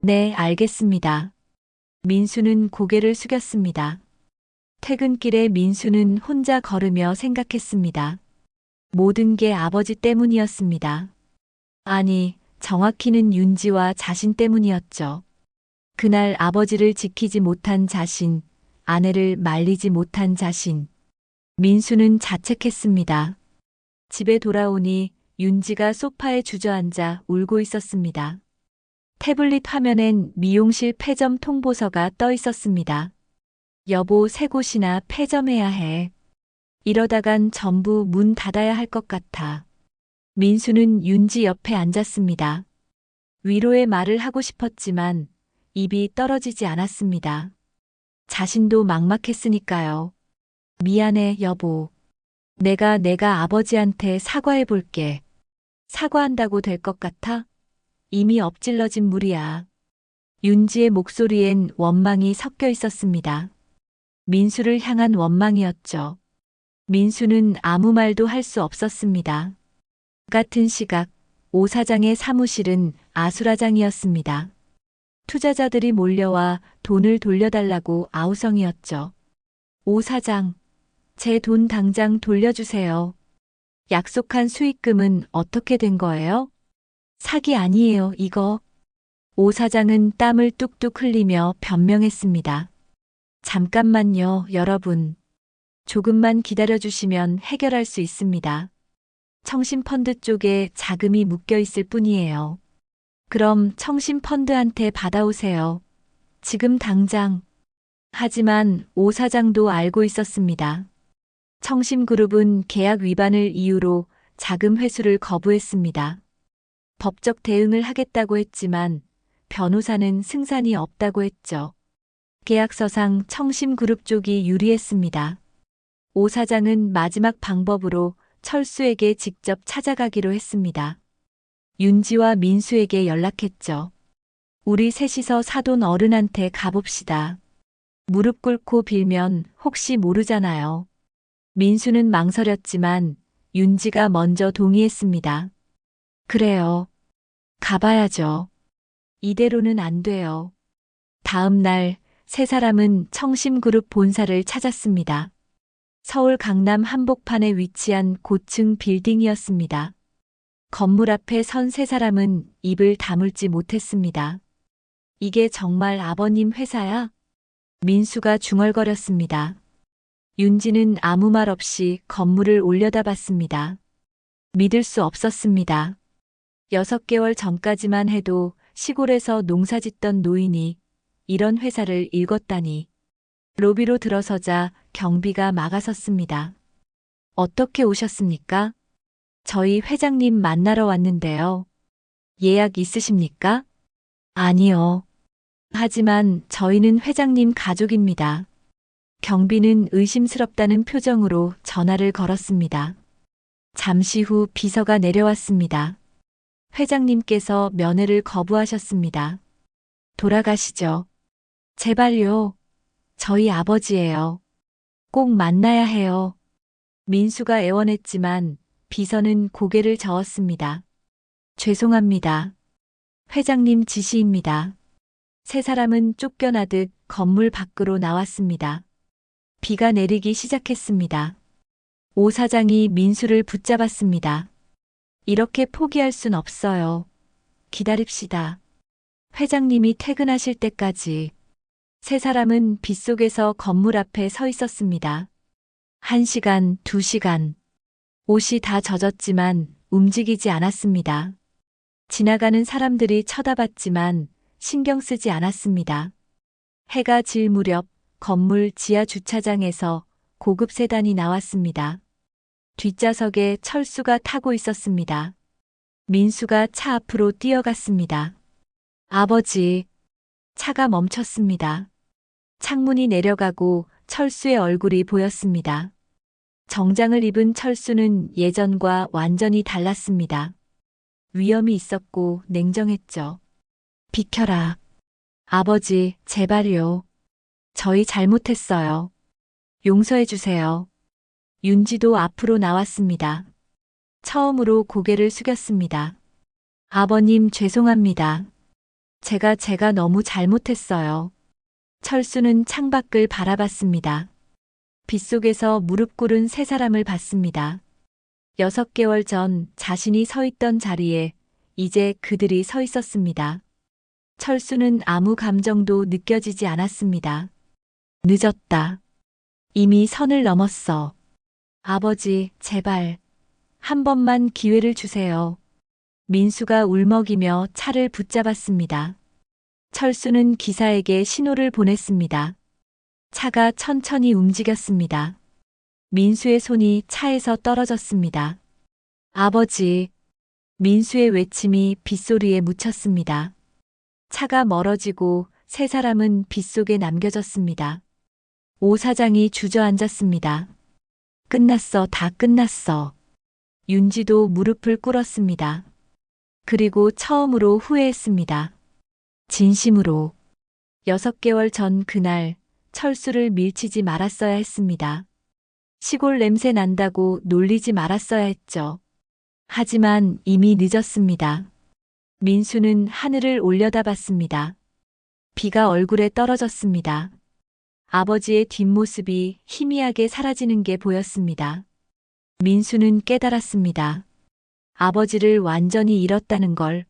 네, 알겠습니다. 민수는 고개를 숙였습니다. 퇴근길에 민수는 혼자 걸으며 생각했습니다. 모든 게 아버지 때문이었습니다. 아니, 정확히는 윤지와 자신 때문이었죠. 그날 아버지를 지키지 못한 자신, 아내를 말리지 못한 자신. 민수는 자책했습니다. 집에 돌아오니 윤지가 소파에 주저앉아 울고 있었습니다. 태블릿 화면엔 미용실 폐점 통보서가 떠 있었습니다. 여보, 새 곳이나 폐점해야 해. 이러다간 전부 문 닫아야 할 것 같아. 민수는 윤지 옆에 앉았습니다. 위로의 말을 하고 싶었지만 입이 떨어지지 않았습니다. 자신도 막막했으니까요. 미안해, 여보. 내가 아버지한테 사과해 볼게. 사과한다고 될 것 같아? 이미 엎질러진 물이야. 윤지의 목소리엔 원망이 섞여 있었습니다. 민수를 향한 원망이었죠. 민수는 아무 말도 할 수 없었습니다. 같은 시각, 오 사장의 사무실은 아수라장이었습니다. 투자자들이 몰려와 돈을 돌려달라고 아우성이었죠. 오 사장, 제 돈 당장 돌려주세요. 약속한 수익금은 어떻게 된 거예요? 사기 아니에요, 이거. 오 사장은 땀을 뚝뚝 흘리며 변명했습니다. 잠깐만요, 여러분. 조금만 기다려주시면 해결할 수 있습니다. 청심펀드 쪽에 자금이 묶여 있을 뿐이에요. 그럼 청심펀드한테 받아오세요. 지금 당장. 하지만 오 사장도 알고 있었습니다. 청심그룹은 계약 위반을 이유로 자금 회수를 거부했습니다. 법적 대응을 하겠다고 했지만 변호사는 승산이 없다고 했죠. 계약서상 청심그룹 쪽이 유리했습니다. 오 사장은 마지막 방법으로 철수에게 직접 찾아가기로 했습니다. 윤지와 민수에게 연락했죠. 우리 셋이서 사돈 어른한테 가봅시다. 무릎 꿇고 빌면 혹시 모르잖아요. 민수는 망설였지만 윤지가 먼저 동의했습니다. 그래요. 가봐야죠. 이대로는 안 돼요. 다음 날 세 사람은 청심그룹 본사를 찾았습니다. 서울 강남 한복판에 위치한 고층 빌딩이었습니다. 건물 앞에 선 세 사람은 입을 다물지 못했습니다. 이게 정말 아버님 회사야? 민수가 중얼거렸습니다. 윤지는 아무 말 없이 건물을 올려다봤습니다. 믿을 수 없었습니다. 6개월 전까지만 해도 시골에서 농사짓던 노인이 이런 회사를 읽었다니. 로비로 들어서자 경비가 막아섰습니다. 어떻게 오셨습니까? 저희 회장님 만나러 왔는데요. 예약 있으십니까? 아니요. 하지만 저희는 회장님 가족입니다. 경비는 의심스럽다는 표정으로 전화를 걸었습니다. 잠시 후 비서가 내려왔습니다. 회장님께서 면회를 거부하셨습니다. 돌아가시죠. 제발요. 저희 아버지예요. 꼭 만나야 해요. 민수가 애원했지만 비서는 고개를 저었습니다. 죄송합니다. 회장님 지시입니다. 세 사람은 쫓겨나듯 건물 밖으로 나왔습니다. 비가 내리기 시작했습니다. 오 사장이 민수를 붙잡았습니다. 이렇게 포기할 순 없어요. 기다립시다. 회장님이 퇴근하실 때까지. 세 사람은 빗속에서 건물 앞에 서 있었습니다. 1시간, 2시간. 옷이 다 젖었지만 움직이지 않았습니다. 지나가는 사람들이 쳐다봤지만 신경 쓰지 않았습니다. 해가 질 무렵 건물 지하 주차장에서 고급 세단이 나왔습니다. 뒷좌석에 철수가 타고 있었습니다. 민수가 차 앞으로 뛰어갔습니다. 아버지. 차가 멈췄습니다. 창문이 내려가고 철수의 얼굴이 보였습니다. 정장을 입은 철수는 예전과 완전히 달랐습니다. 위험이 있었고 냉정했죠. 비켜라. 아버지, 제발요. 저희 잘못했어요. 용서해 주세요. 윤지도 앞으로 나왔습니다. 처음으로 고개를 숙였습니다. 아버님 죄송합니다. 제가 너무 잘못했어요. 철수는 창밖을 바라봤습니다. 빗속에서 무릎 꿇은 세 사람을 봤습니다. 6개월 전 자신이 서 있던 자리에 이제 그들이 서 있었습니다. 철수는 아무 감정도 느껴지지 않았습니다. 늦었다. 이미 선을 넘었어. 아버지, 제발. 한 번만 기회를 주세요. 민수가 울먹이며 차를 붙잡았습니다. 철수는 기사에게 신호를 보냈습니다. 차가 천천히 움직였습니다. 민수의 손이 차에서 떨어졌습니다. 아버지. 민수의 외침이 빗소리에 묻혔습니다. 차가 멀어지고 세 사람은 빗속에 남겨졌습니다. 오 사장이 주저앉았습니다. 끝났어, 다 끝났어. 윤지도 무릎을 꿇었습니다. 그리고 처음으로 후회했습니다. 진심으로. 6개월 전 그날 철수를 밀치지 말았어야 했습니다. 시골 냄새 난다고 놀리지 말았어야 했죠. 하지만 이미 늦었습니다. 민수는 하늘을 올려다봤습니다. 비가 얼굴에 떨어졌습니다. 아버지의 뒷모습이 희미하게 사라지는 게 보였습니다. 민수는 깨달았습니다. 아버지를 완전히 잃었다는 걸.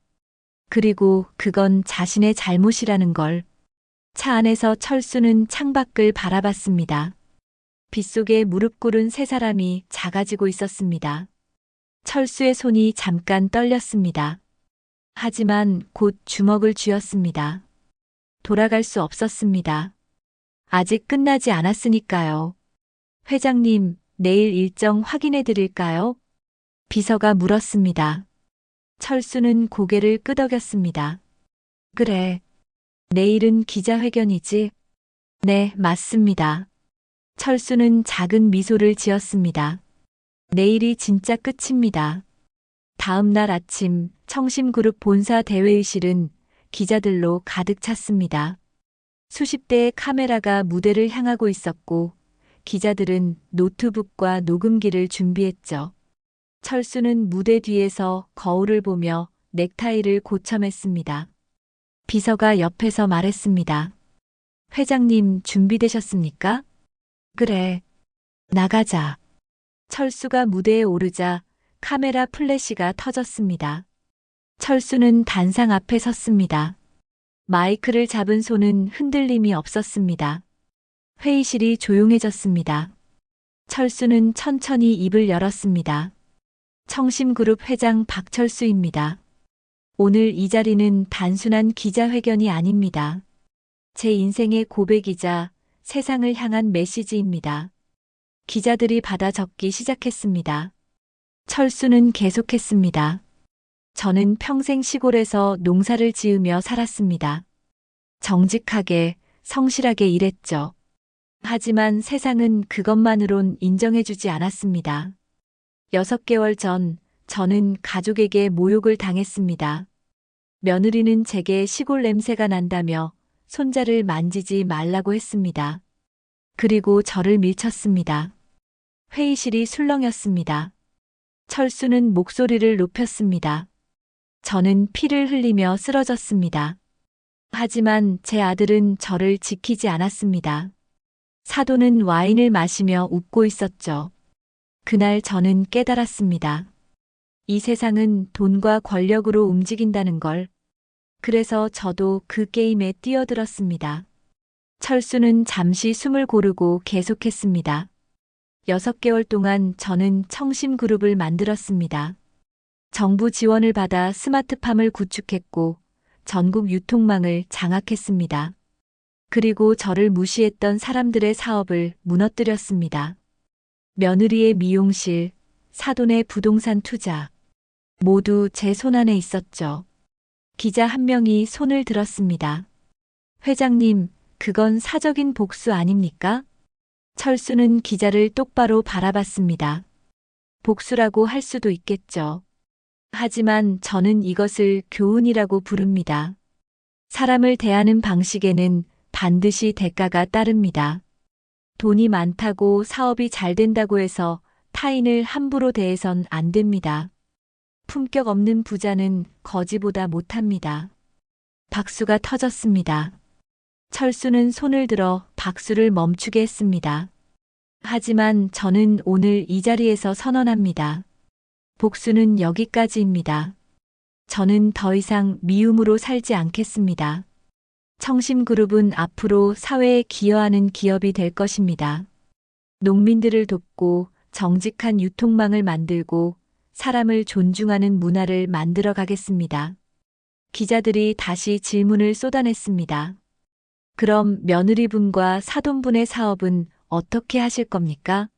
그리고 그건 자신의 잘못이라는 걸. 차 안에서 철수는 창밖을 바라봤습니다. 빗속에 무릎 꿇은 세 사람이 작아지고 있었습니다. 철수의 손이 잠깐 떨렸습니다. 하지만 곧 주먹을 쥐었습니다. 돌아갈 수 없었습니다. 아직 끝나지 않았으니까요. 회장님, 내일 일정 확인해 드릴까요? 비서가 물었습니다. 철수는 고개를 끄덕였습니다. 그래. 내일은 기자회견이지? 네, 맞습니다. 철수는 작은 미소를 지었습니다. 내일이 진짜 끝입니다. 다음 날 아침 청심그룹 본사 대회의실은 기자들로 가득 찼습니다. 수십 대의 카메라가 무대를 향하고 있었고 기자들은 노트북과 녹음기를 준비했죠. 철수는 무대 뒤에서 거울을 보며 넥타이를 고쳐맸습니다. 비서가 옆에서 말했습니다. 회장님 준비되셨습니까? 그래. 나가자. 철수가 무대에 오르자 카메라 플래시가 터졌습니다. 철수는 단상 앞에 섰습니다. 마이크를 잡은 손은 흔들림이 없었습니다. 회의실이 조용해졌습니다. 철수는 천천히 입을 열었습니다. 청심그룹 회장 박철수입니다. 오늘 이 자리는 단순한 기자회견이 아닙니다. 제 인생의 고백이자 세상을 향한 메시지입니다. 기자들이 받아 적기 시작했습니다. 철수는 계속했습니다. 저는 평생 시골에서 농사를 지으며 살았습니다. 정직하게, 성실하게 일했죠. 하지만 세상은 그것만으론 인정해주지 않았습니다. 6개월 전, 저는 가족에게 모욕을 당했습니다. 며느리는 제게 시골 냄새가 난다며 손자를 만지지 말라고 했습니다. 그리고 저를 밀쳤습니다. 회의실이 술렁였습니다. 철수는 목소리를 높였습니다. 저는 피를 흘리며 쓰러졌습니다. 하지만 제 아들은 저를 지키지 않았습니다. 사돈은 와인을 마시며 웃고 있었죠. 그날 저는 깨달았습니다. 이 세상은 돈과 권력으로 움직인다는 걸. 그래서 저도 그 게임에 뛰어들었습니다. 철수는 잠시 숨을 고르고 계속했습니다. 6개월 동안 저는 청심그룹을 만들었습니다. 정부 지원을 받아 스마트팜을 구축했고 전국 유통망을 장악했습니다. 그리고 저를 무시했던 사람들의 사업을 무너뜨렸습니다. 며느리의 미용실, 사돈의 부동산 투자, 모두 제 손안에 있었죠. 기자 한 명이 손을 들었습니다. 회장님, 그건 사적인 복수 아닙니까? 철수는 기자를 똑바로 바라봤습니다. 복수라고 할 수도 있겠죠. 하지만 저는 이것을 교훈이라고 부릅니다. 사람을 대하는 방식에는 반드시 대가가 따릅니다. 돈이 많다고 사업이 잘 된다고 해서 타인을 함부로 대해선 안 됩니다. 품격 없는 부자는 거지보다 못합니다. 박수가 터졌습니다. 철수는 손을 들어 박수를 멈추게 했습니다. 하지만 저는 오늘 이 자리에서 선언합니다. 복수는 여기까지입니다. 저는 더 이상 미움으로 살지 않겠습니다. 청심그룹은 앞으로 사회에 기여하는 기업이 될 것입니다. 농민들을 돕고 정직한 유통망을 만들고 사람을 존중하는 문화를 만들어 가겠습니다. 기자들이 다시 질문을 쏟아냈습니다. 그럼 며느리분과 사돈분의 사업은 어떻게 하실 겁니까?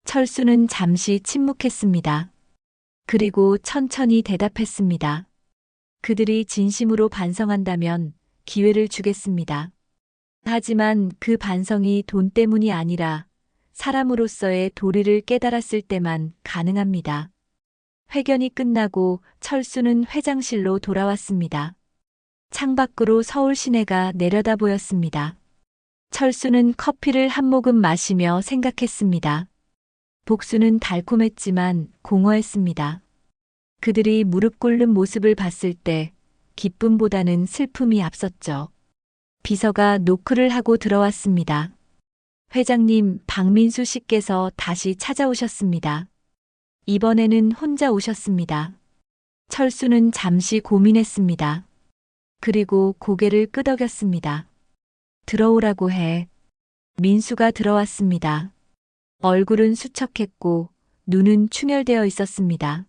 철수는 잠시 침묵했습니다. 그리고 천천히 대답했습니다. 그들이 진심으로 반성한다면 기회를 주겠습니다. 하지만 그 반성이 돈 때문이 아니라 사람으로서의 도리를 깨달았을 때만 가능합니다. 회견이 끝나고 철수는 회장실로 돌아왔습니다. 창밖으로 서울 시내가 내려다 보였습니다. 철수는 커피를 한 모금 마시며 생각했습니다. 복수는 달콤했지만 공허했습니다. 그들이 무릎 꿇는 모습을 봤을 때 기쁨보다는 슬픔이 앞섰죠. 비서가 노크를 하고 들어왔습니다. 회장님, 박민수 씨께서 다시 찾아오셨습니다. 이번에는 혼자 오셨습니다. 철수는 잠시 고민했습니다. 그리고 고개를 끄덕였습니다. 들어오라고 해. 민수가 들어왔습니다. 얼굴은 수척했고 눈은 충혈되어 있었습니다.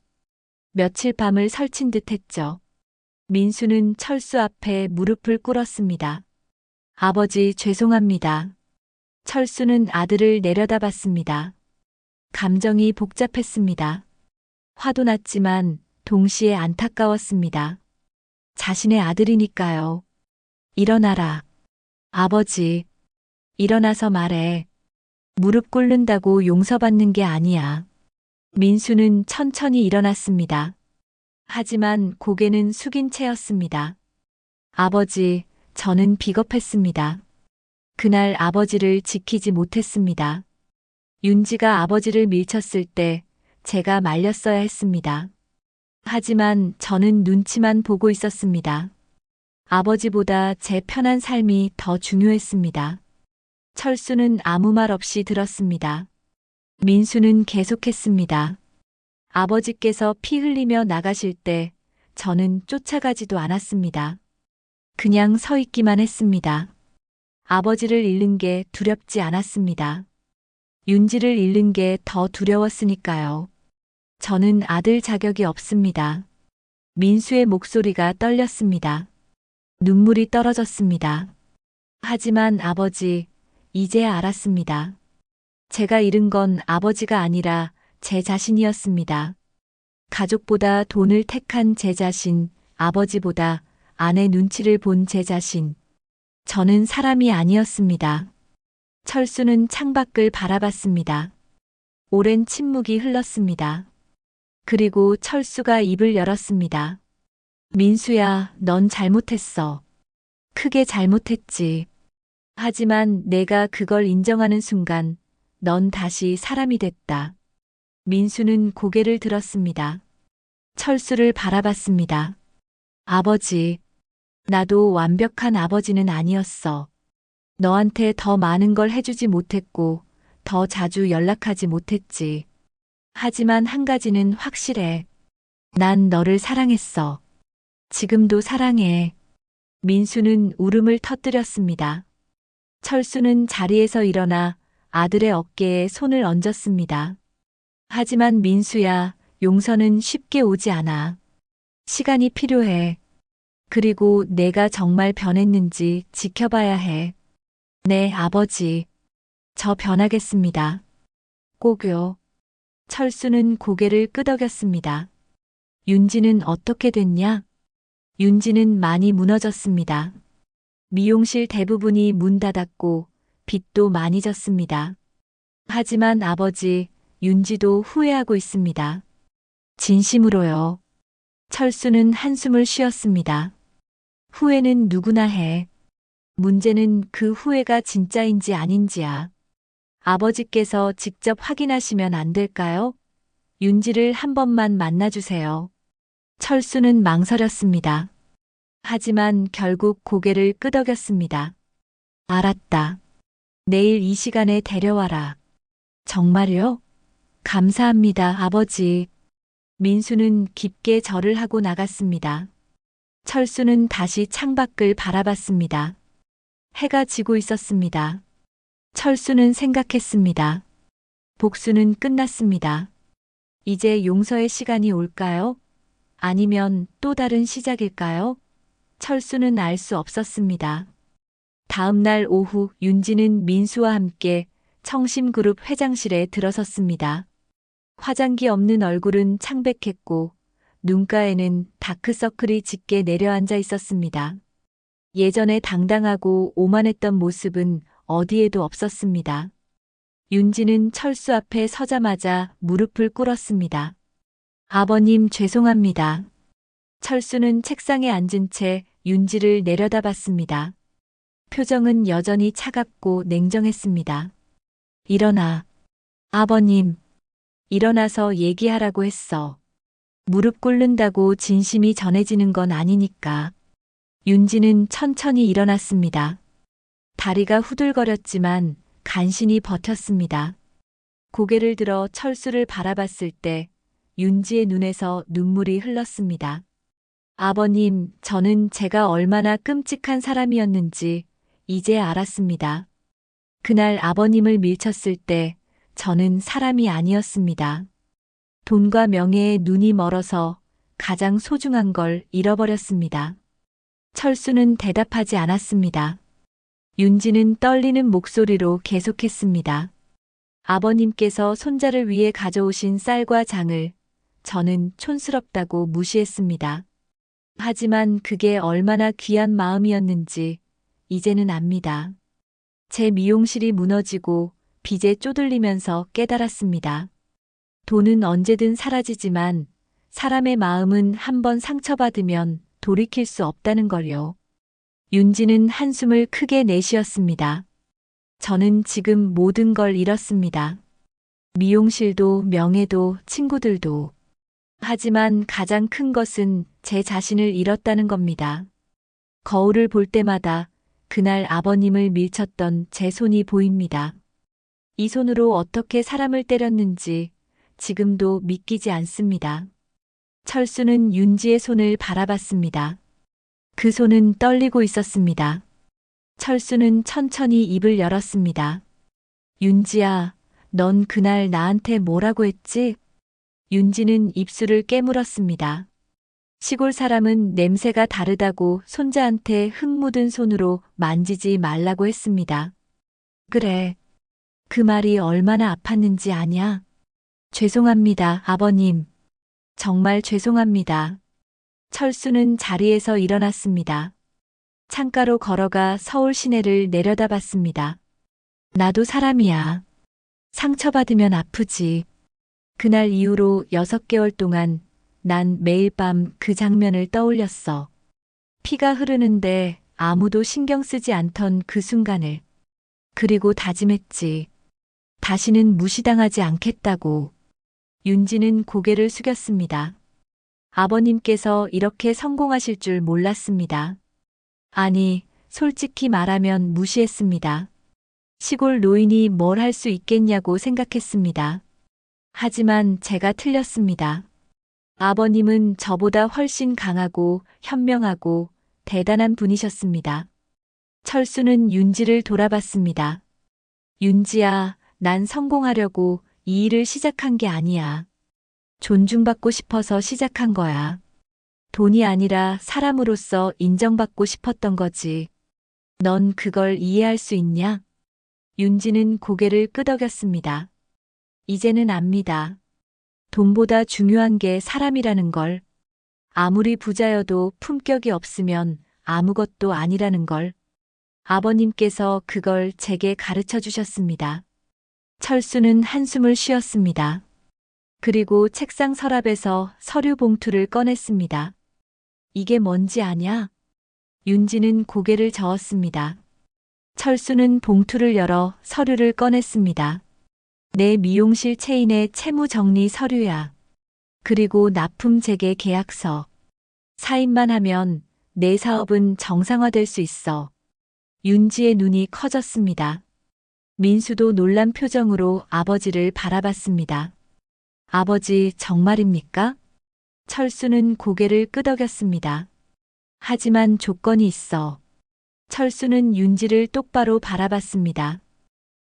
며칠 밤을 설친 듯 했죠. 민수는 철수 앞에 무릎을 꿇었습니다. 아버지, 죄송합니다. 철수는 아들을 내려다봤습니다. 감정이 복잡했습니다. 화도 났지만 동시에 안타까웠습니다. 자신의 아들이니까요. 일어나라. 아버지, 일어나서 말해. 무릎 꿇는다고 용서받는 게 아니야. 민수는 천천히 일어났습니다. 하지만 고개는 숙인 채였습니다. 아버지, 저는 비겁했습니다. 그날 아버지를 지키지 못했습니다. 윤지가 아버지를 밀쳤을 때 제가 말렸어야 했습니다. 하지만 저는 눈치만 보고 있었습니다. 아버지보다 제 편한 삶이 더 중요했습니다. 철수는 아무 말 없이 들었습니다. 민수는 계속했습니다. 아버지께서 피 흘리며 나가실 때 저는 쫓아가지도 않았습니다. 그냥 서 있기만 했습니다. 아버지를 잃는 게 두렵지 않았습니다. 윤지를 잃는 게 더 두려웠으니까요. 저는 아들 자격이 없습니다. 민수의 목소리가 떨렸습니다. 눈물이 떨어졌습니다. 하지만 아버지, 이제야 알았습니다. 제가 잃은 건 아버지가 아니라 제 자신이었습니다. 가족보다 돈을 택한 제 자신, 아버지보다 아내 눈치를 본 제 자신. 저는 사람이 아니었습니다. 철수는 창밖을 바라봤습니다. 오랜 침묵이 흘렀습니다. 그리고 철수가 입을 열었습니다. 민수야, 넌 잘못했어. 크게 잘못했지. 하지만 내가 그걸 인정하는 순간 넌 다시 사람이 됐다. 민수는 고개를 들었습니다. 철수를 바라봤습니다. 아버지, 나도 완벽한 아버지는 아니었어. 너한테 더 많은 걸 해주지 못했고, 더 자주 연락하지 못했지. 하지만 한 가지는 확실해. 난 너를 사랑했어. 지금도 사랑해. 민수는 울음을 터뜨렸습니다. 철수는 자리에서 일어나 아들의 어깨에 손을 얹었습니다. 하지만 민수야, 용서는 쉽게 오지 않아. 시간이 필요해. 그리고 내가 정말 변했는지 지켜봐야 해. 네, 아버지. 저 변하겠습니다. 꼭요. 철수는 고개를 끄덕였습니다. 윤지는 어떻게 됐냐? 윤지는 많이 무너졌습니다. 미용실 대부분이 문 닫았고 빚도 많이 졌습니다. 하지만 아버지, 윤지도 후회하고 있습니다. 진심으로요. 철수는 한숨을 쉬었습니다. 후회는 누구나 해. 문제는 그 후회가 진짜인지 아닌지야. 아버지께서 직접 확인하시면 안 될까요? 윤지를 한 번만 만나주세요. 철수는 망설였습니다. 하지만 결국 고개를 끄덕였습니다. 알았다. 내일 이 시간에 데려와라. 정말요? 감사합니다, 아버지. 민수는 깊게 절을 하고 나갔습니다. 철수는 다시 창밖을 바라봤습니다. 해가 지고 있었습니다. 철수는 생각했습니다. 복수는 끝났습니다. 이제 용서의 시간이 올까요? 아니면 또 다른 시작일까요? 철수는 알 수 없었습니다. 다음 날 오후 윤지는 민수와 함께 청심그룹 회장실에 들어섰습니다. 화장기 없는 얼굴은 창백했고 눈가에는 다크서클이 짙게 내려앉아 있었습니다. 예전에 당당하고 오만했던 모습은 어디에도 없었습니다. 윤지는 철수 앞에 서자마자 무릎을 꿇었습니다. 아버님 죄송합니다. 철수는 책상에 앉은 채 윤지를 내려다봤습니다. 표정은 여전히 차갑고 냉정했습니다. 일어나. 아버님. 일어나서 얘기하라고 했어. 무릎 꿇는다고 진심이 전해지는 건 아니니까. 윤지는 천천히 일어났습니다. 다리가 후들거렸지만 간신히 버텼습니다. 고개를 들어 철수를 바라봤을 때 윤지의 눈에서 눈물이 흘렀습니다. 아버님, 저는 제가 얼마나 끔찍한 사람이었는지 이제 알았습니다. 그날 아버님을 밀쳤을 때 저는 사람이 아니었습니다. 돈과 명예에 눈이 멀어서 가장 소중한 걸 잃어버렸습니다. 철수는 대답하지 않았습니다. 윤지는 떨리는 목소리로 계속했습니다. 아버님께서 손자를 위해 가져오신 쌀과 장을 저는 촌스럽다고 무시했습니다. 하지만 그게 얼마나 귀한 마음이었는지 이제는 압니다. 제 미용실이 무너지고 빚에 쪼들리면서 깨달았습니다. 돈은 언제든 사라지지만 사람의 마음은 한번 상처받으면 돌이킬 수 없다는 걸요. 윤지는 한숨을 크게 내쉬었습니다. 저는 지금 모든 걸 잃었습니다. 미용실도 명예도 친구들도. 하지만 가장 큰 것은 제 자신을 잃었다는 겁니다. 거울을 볼 때마다 그날 아버님을 밀쳤던 제 손이 보입니다. 이 손으로 어떻게 사람을 때렸는지 지금도 믿기지 않습니다. 철수는 윤지의 손을 바라봤습니다. 그 손은 떨리고 있었습니다. 철수는 천천히 입을 열었습니다. 윤지야, 넌 그날 나한테 뭐라고 했지? 윤지는 입술을 깨물었습니다. 시골 사람은 냄새가 다르다고 손자한테 흙 묻은 손으로 만지지 말라고 했습니다. 그래. 그 말이 얼마나 아팠는지 아냐? 죄송합니다, 아버님. 정말 죄송합니다. 철수는 자리에서 일어났습니다. 창가로 걸어가 서울 시내를 내려다봤습니다. 나도 사람이야. 상처받으면 아프지. 그날 이후로 6개월 동안 난 매일 밤 그 장면을 떠올렸어. 피가 흐르는데 아무도 신경 쓰지 않던 그 순간을. 그리고 다짐했지. 다시는 무시당하지 않겠다고. 윤지는 고개를 숙였습니다. 아버님께서 이렇게 성공하실 줄 몰랐습니다. 아니, 솔직히 말하면 무시했습니다. 시골 노인이 뭘 할 수 있겠냐고 생각했습니다. 하지만 제가 틀렸습니다. 아버님은 저보다 훨씬 강하고 현명하고 대단한 분이셨습니다. 철수는 윤지를 돌아봤습니다. 윤지야, 난 성공하려고 이 일을 시작한 게 아니야. 존중받고 싶어서 시작한 거야. 돈이 아니라 사람으로서 인정받고 싶었던 거지. 넌 그걸 이해할 수 있냐? 윤지는 고개를 끄덕였습니다. 이제는 압니다. 돈보다 중요한 게 사람이라는 걸. 아무리 부자여도 품격이 없으면 아무것도 아니라는 걸. 아버님께서 그걸 제게 가르쳐 주셨습니다. 철수는 한숨을 쉬었습니다. 그리고 책상 서랍에서 서류 봉투를 꺼냈습니다. 이게 뭔지 아냐? 윤지는 고개를 저었습니다. 철수는 봉투를 열어 서류를 꺼냈습니다. 내 미용실 체인의 채무 정리 서류야. 그리고 납품 재개 계약서. 사인만 하면 내 사업은 정상화될 수 있어. 윤지의 눈이 커졌습니다. 민수도 놀란 표정으로 아버지를 바라봤습니다. 아버지, 정말입니까? 철수는 고개를 끄덕였습니다. 하지만 조건이 있어. 철수는 윤지를 똑바로 바라봤습니다.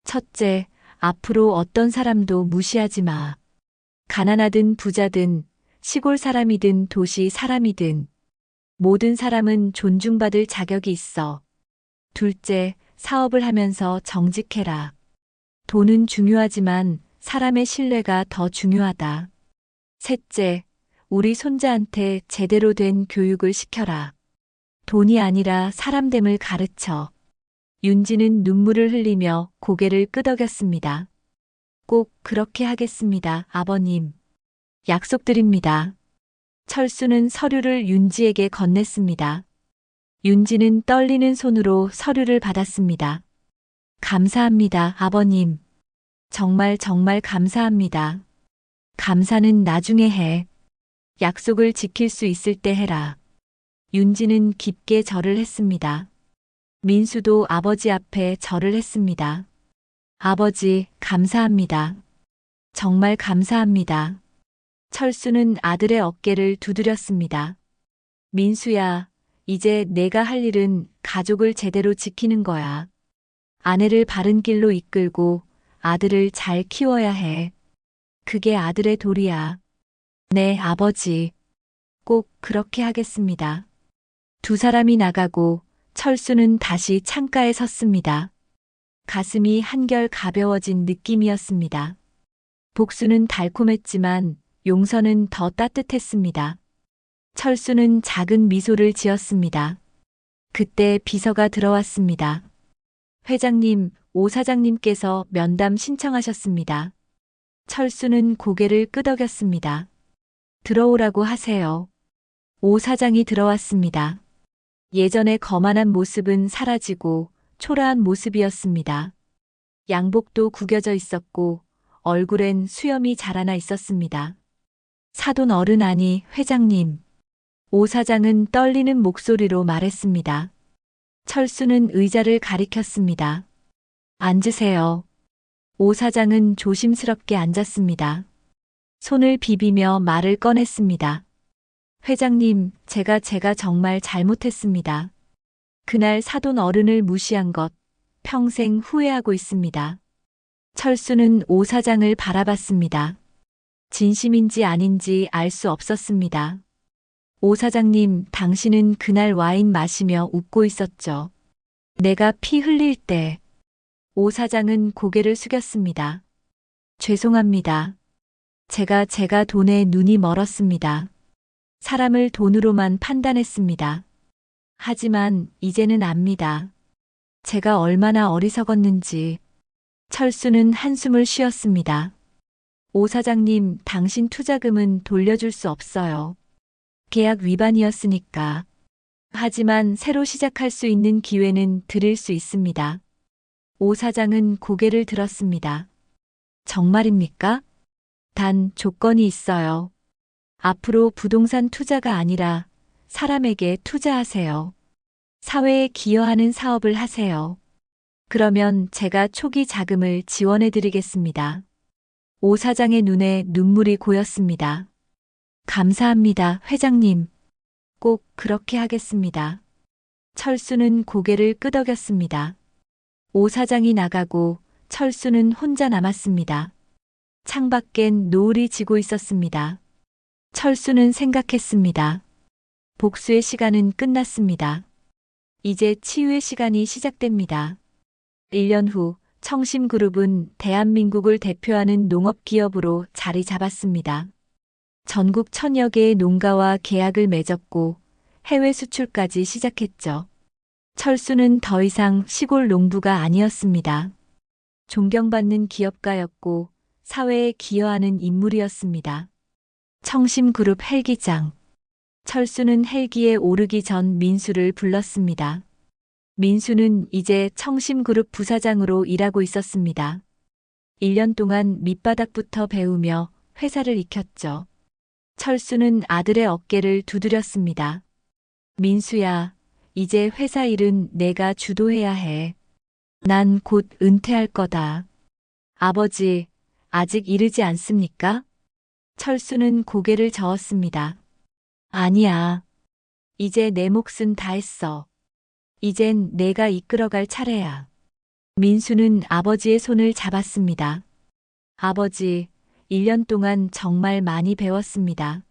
첫째, 앞으로 어떤 사람도 무시하지 마. 가난하든 부자든 시골 사람이든 도시 사람이든 모든 사람은 존중받을 자격이 있어. 둘째, 사업을 하면서 정직해라. 돈은 중요하지만 사람의 신뢰가 더 중요하다. 셋째, 우리 손자한테 제대로 된 교육을 시켜라. 돈이 아니라 사람됨을 가르쳐. 윤지는 눈물을 흘리며 고개를 끄덕였습니다. 꼭 그렇게 하겠습니다, 아버님. 약속드립니다. 철수는 서류를 윤지에게 건넸습니다. 윤지는 떨리는 손으로 서류를 받았습니다. 감사합니다, 아버님. 정말 정말 감사합니다. 감사는 나중에 해. 약속을 지킬 수 있을 때 해라. 윤지는 깊게 절을 했습니다. 민수도 아버지 앞에 절을 했습니다. 아버지, 감사합니다. 정말 감사합니다. 철수는 아들의 어깨를 두드렸습니다. 민수야, 이제 내가 할 일은 가족을 제대로 지키는 거야. 아내를 바른 길로 이끌고 아들을 잘 키워야 해. 그게 아들의 도리야. 네, 아버지. 꼭 그렇게 하겠습니다. 두 사람이 나가고 철수는 다시 창가에 섰습니다. 가슴이 한결 가벼워진 느낌이었습니다. 복수는 달콤했지만 용서는 더 따뜻했습니다. 철수는 작은 미소를 지었습니다. 그때 비서가 들어왔습니다. 회장님, 오 사장님께서 면담 신청하셨습니다. 철수는 고개를 끄덕였습니다. 들어오라고 하세요. 오 사장이 들어왔습니다. 예전의 거만한 모습은 사라지고 초라한 모습이었습니다. 양복도 구겨져 있었고 얼굴엔 수염이 자라나 있었습니다. 사돈 어른 아니 회장님. 오 사장은 떨리는 목소리로 말했습니다. 철수는 의자를 가리켰습니다. 앉으세요. 오 사장은 조심스럽게 앉았습니다. 손을 비비며 말을 꺼냈습니다. 회장님, 제가 정말 잘못했습니다. 그날 사돈 어른을 무시한 것 평생 후회하고 있습니다. 철수는 오 사장을 바라봤습니다. 진심인지 아닌지 알 수 없었습니다. 오 사장님, 당신은 그날 와인 마시며 웃고 있었죠. 내가 피 흘릴 때. 오 사장은 고개를 숙였습니다. 죄송합니다. 제가 돈에 눈이 멀었습니다. 사람을 돈으로만 판단했습니다. 하지만 이제는 압니다. 제가 얼마나 어리석었는지. 철수는 한숨을 쉬었습니다. 오 사장님, 당신 투자금은 돌려줄 수 없어요. 계약 위반이었으니까. 하지만 새로 시작할 수 있는 기회는 드릴 수 있습니다. 오 사장은 고개를 들었습니다. 정말입니까? 단 조건이 있어요. 앞으로 부동산 투자가 아니라 사람에게 투자하세요. 사회에 기여하는 사업을 하세요. 그러면 제가 초기 자금을 지원해 드리겠습니다. 오 사장의 눈에 눈물이 고였습니다. 감사합니다, 회장님. 꼭 그렇게 하겠습니다. 철수는 고개를 끄덕였습니다. 오 사장이 나가고 철수는 혼자 남았습니다. 창밖엔 노을이 지고 있었습니다. 철수는 생각했습니다. 복수의 시간은 끝났습니다. 이제 치유의 시간이 시작됩니다. 1년 후 청심그룹은 대한민국을 대표하는 농업기업으로 자리 잡았습니다. 전국 1000여 개의 농가와 계약을 맺었고 해외 수출까지 시작했죠. 철수는 더 이상 시골 농부가 아니었습니다. 존경받는 기업가였고 사회에 기여하는 인물이었습니다. 청심그룹 헬기장. 철수는 헬기에 오르기 전 민수를 불렀습니다. 민수는 이제 청심그룹 부사장으로 일하고 있었습니다. 1년 동안 밑바닥부터 배우며 회사를 익혔죠. 철수는 아들의 어깨를 두드렸습니다. 민수야, 이제 회사 일은 내가 주도해야 해. 난 곧 은퇴할 거다. 아버지, 아직 이르지 않습니까? 철수는 고개를 저었습니다. 아니야. 이제 내 몫은 다 했어. 이젠 내가 이끌어갈 차례야. 민수는 아버지의 손을 잡았습니다. 아버지, 1년 동안 정말 많이 배웠습니다.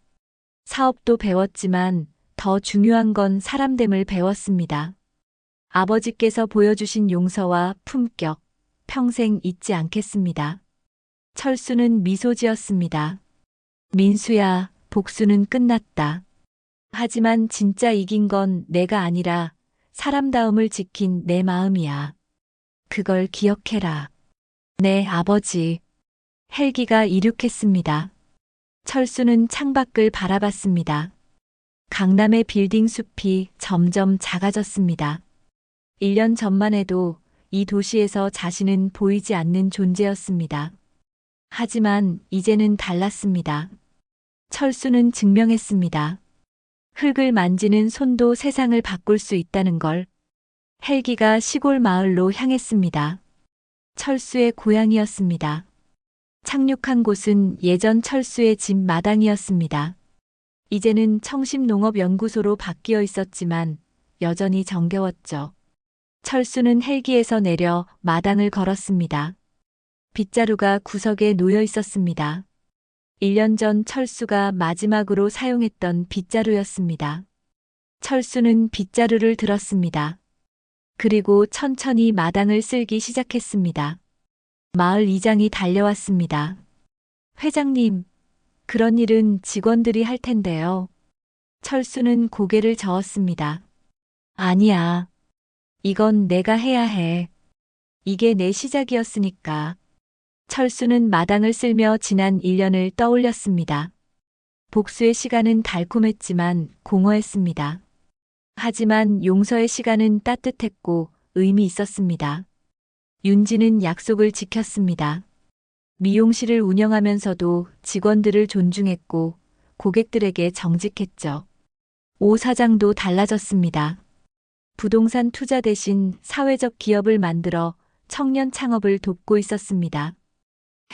사업도 배웠지만 더 중요한 건 사람됨을 배웠습니다. 아버지께서 보여주신 용서와 품격, 평생 잊지 않겠습니다. 철수는 미소 지었습니다. 민수야, 복수는 끝났다. 하지만 진짜 이긴 건 내가 아니라 사람다움을 지킨 내 마음이야. 그걸 기억해라. 네, 아버지. 헬기가 이륙했습니다. 철수는 창밖을 바라봤습니다. 강남의 빌딩 숲이 점점 작아졌습니다. 1년 전만 해도 이 도시에서 자신은 보이지 않는 존재였습니다. 하지만 이제는 달랐습니다. 철수는 증명했습니다. 흙을 만지는 손도 세상을 바꿀 수 있다는 걸. 헬기가 시골 마을로 향했습니다. 철수의 고향이었습니다. 착륙한 곳은 예전 철수의 집 마당이었습니다. 이제는 청심농업연구소로 바뀌어 있었지만 여전히 정겨웠죠. 철수는 헬기에서 내려 마당을 걸었습니다. 빗자루가 구석에 놓여 있었습니다. 1년 전 철수가 마지막으로 사용했던 빗자루였습니다. 철수는 빗자루를 들었습니다. 그리고 천천히 마당을 쓸기 시작했습니다. 마을 이장이 달려왔습니다. 회장님, 그런 일은 직원들이 할 텐데요. 철수는 고개를 저었습니다. 아니야. 이건 내가 해야 해. 이게 내 시작이었으니까. 철수는 마당을 쓸며 지난 1년을 떠올렸습니다. 복수의 시간은 달콤했지만 공허했습니다. 하지만 용서의 시간은 따뜻했고 의미 있었습니다. 윤지는 약속을 지켰습니다. 미용실을 운영하면서도 직원들을 존중했고 고객들에게 정직했죠. 오 사장도 달라졌습니다. 부동산 투자 대신 사회적 기업을 만들어 청년 창업을 돕고 있었습니다.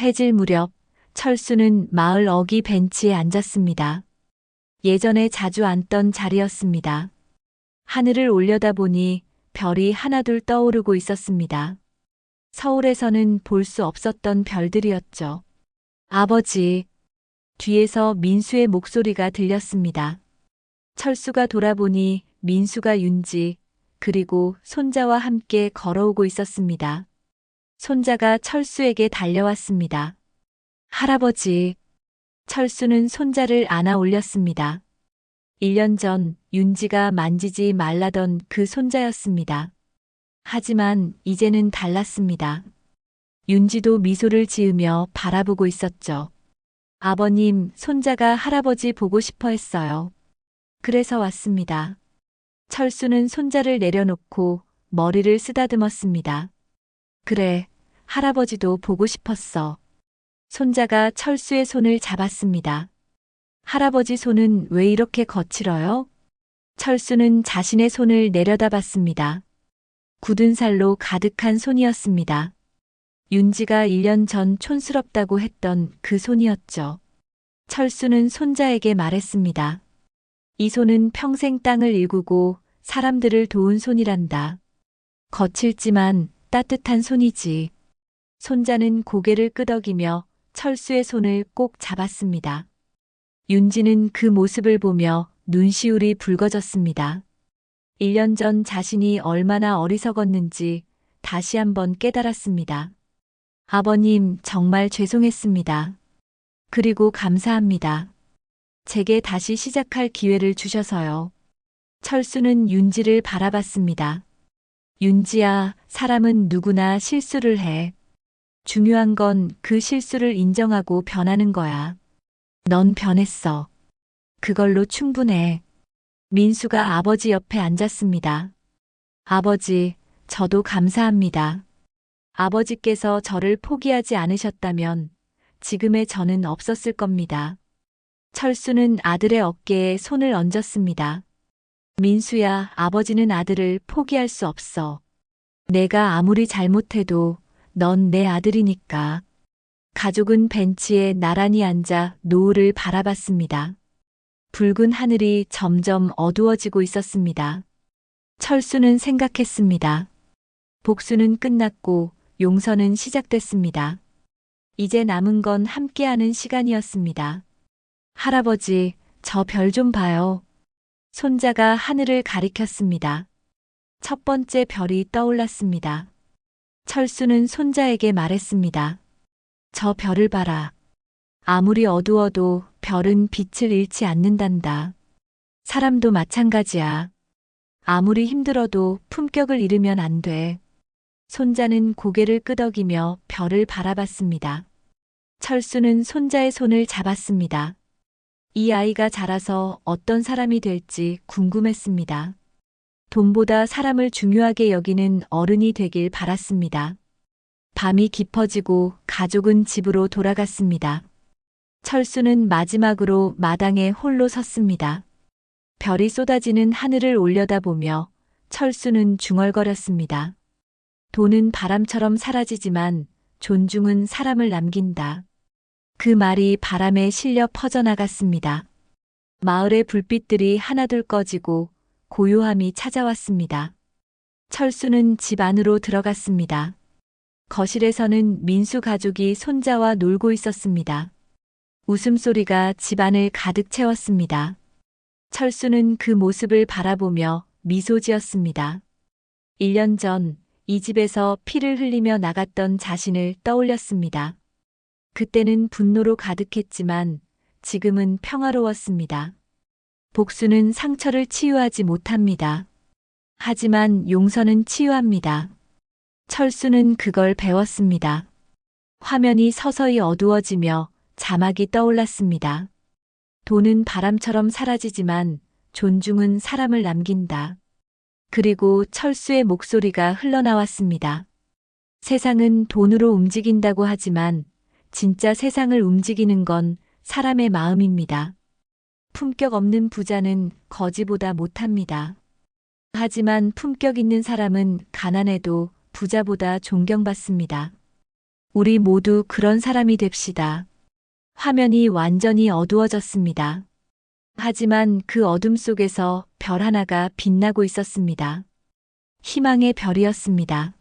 해질 무렵 철수는 마을 어귀 벤치에 앉았습니다. 예전에 자주 앉던 자리였습니다. 하늘을 올려다보니 별이 하나둘 떠오르고 있었습니다. 서울에서는 볼 수 없었던 별들이었죠. 아버지, 뒤에서 민수의 목소리가 들렸습니다. 철수가 돌아보니 민수가 윤지, 그리고 손자와 함께 걸어오고 있었습니다. 손자가 철수에게 달려왔습니다. 할아버지, 철수는 손자를 안아 올렸습니다. 1년 전 윤지가 만지지 말라던 그 손자였습니다. 하지만 이제는 달랐습니다. 윤지도 미소를 지으며 바라보고 있었죠. 아버님, 손자가 할아버지 보고 싶어 했어요. 그래서 왔습니다. 철수는 손자를 내려놓고 머리를 쓰다듬었습니다. 그래, 할아버지도 보고 싶었어. 손자가 철수의 손을 잡았습니다. 할아버지 손은 왜 이렇게 거칠어요? 철수는 자신의 손을 내려다봤습니다. 굳은 살로 가득한 손이었습니다. 윤지가 1년 전 촌스럽다고 했던 그 손이었죠. 철수는 손자에게 말했습니다. 이 손은 평생 땅을 일구고 사람들을 도운 손이란다. 거칠지만 따뜻한 손이지. 손자는 고개를 끄덕이며 철수의 손을 꼭 잡았습니다. 윤지는 그 모습을 보며 눈시울이 붉어졌습니다. 1년 전 자신이 얼마나 어리석었는지 다시 한번 깨달았습니다. 아버님, 정말 죄송했습니다. 그리고 감사합니다. 제게 다시 시작할 기회를 주셔서요. 철수는 윤지를 바라봤습니다. 윤지야, 사람은 누구나 실수를 해. 중요한 건 그 실수를 인정하고 변하는 거야. 넌 변했어. 그걸로 충분해. 민수가 아버지 옆에 앉았습니다. 아버지, 저도 감사합니다. 아버지께서 저를 포기하지 않으셨다면 지금의 저는 없었을 겁니다. 철수는 아들의 어깨에 손을 얹었습니다. 민수야, 아버지는 아들을 포기할 수 없어. 내가 아무리 잘못해도 넌 내 아들이니까. 가족은 벤치에 나란히 앉아 노을을 바라봤습니다. 붉은 하늘이 점점 어두워지고 있었습니다. 철수는 생각했습니다. 복수는 끝났고 용서는 시작됐습니다. 이제 남은 건 함께하는 시간이었습니다. 할아버지, 저 별 좀 봐요. 손자가 하늘을 가리켰습니다. 첫 번째 별이 떠올랐습니다. 철수는 손자에게 말했습니다. 저 별을 봐라. 아무리 어두워도 별은 빛을 잃지 않는단다. 사람도 마찬가지야. 아무리 힘들어도 품격을 잃으면 안 돼. 손자는 고개를 끄덕이며 별을 바라봤습니다. 철수는 손자의 손을 잡았습니다. 이 아이가 자라서 어떤 사람이 될지 궁금했습니다. 돈보다 사람을 중요하게 여기는 어른이 되길 바랐습니다. 밤이 깊어지고 가족은 집으로 돌아갔습니다. 철수는 마지막으로 마당에 홀로 섰습니다. 별이 쏟아지는 하늘을 올려다보며 철수는 중얼거렸습니다. 돈은 바람처럼 사라지지만 존중은 사람을 남긴다. 그 말이 바람에 실려 퍼져나갔습니다. 마을의 불빛들이 하나둘 꺼지고 고요함이 찾아왔습니다. 철수는 집 안으로 들어갔습니다. 거실에서는 민수 가족이 손자와 놀고 있었습니다. 웃음소리가 집안을 가득 채웠습니다. 철수는 그 모습을 바라보며 미소 지었습니다. 1년 전 이 집에서 피를 흘리며 나갔던 자신을 떠올렸습니다. 그때는 분노로 가득했지만 지금은 평화로웠습니다. 복수는 상처를 치유하지 못합니다. 하지만 용서는 치유합니다. 철수는 그걸 배웠습니다. 화면이 서서히 어두워지며 자막이 떠올랐습니다. 돈은 바람처럼 사라지지만 존중은 사람을 남긴다. 그리고 철수의 목소리가 흘러나왔습니다. 세상은 돈으로 움직인다고 하지만 진짜 세상을 움직이는 건 사람의 마음입니다. 품격 없는 부자는 거지보다 못합니다. 하지만 품격 있는 사람은 가난해도 부자보다 존경받습니다. 우리 모두 그런 사람이 됩시다. 화면이 완전히 어두워졌습니다. 하지만 그 어둠 속에서 별 하나가 빛나고 있었습니다. 희망의 별이었습니다.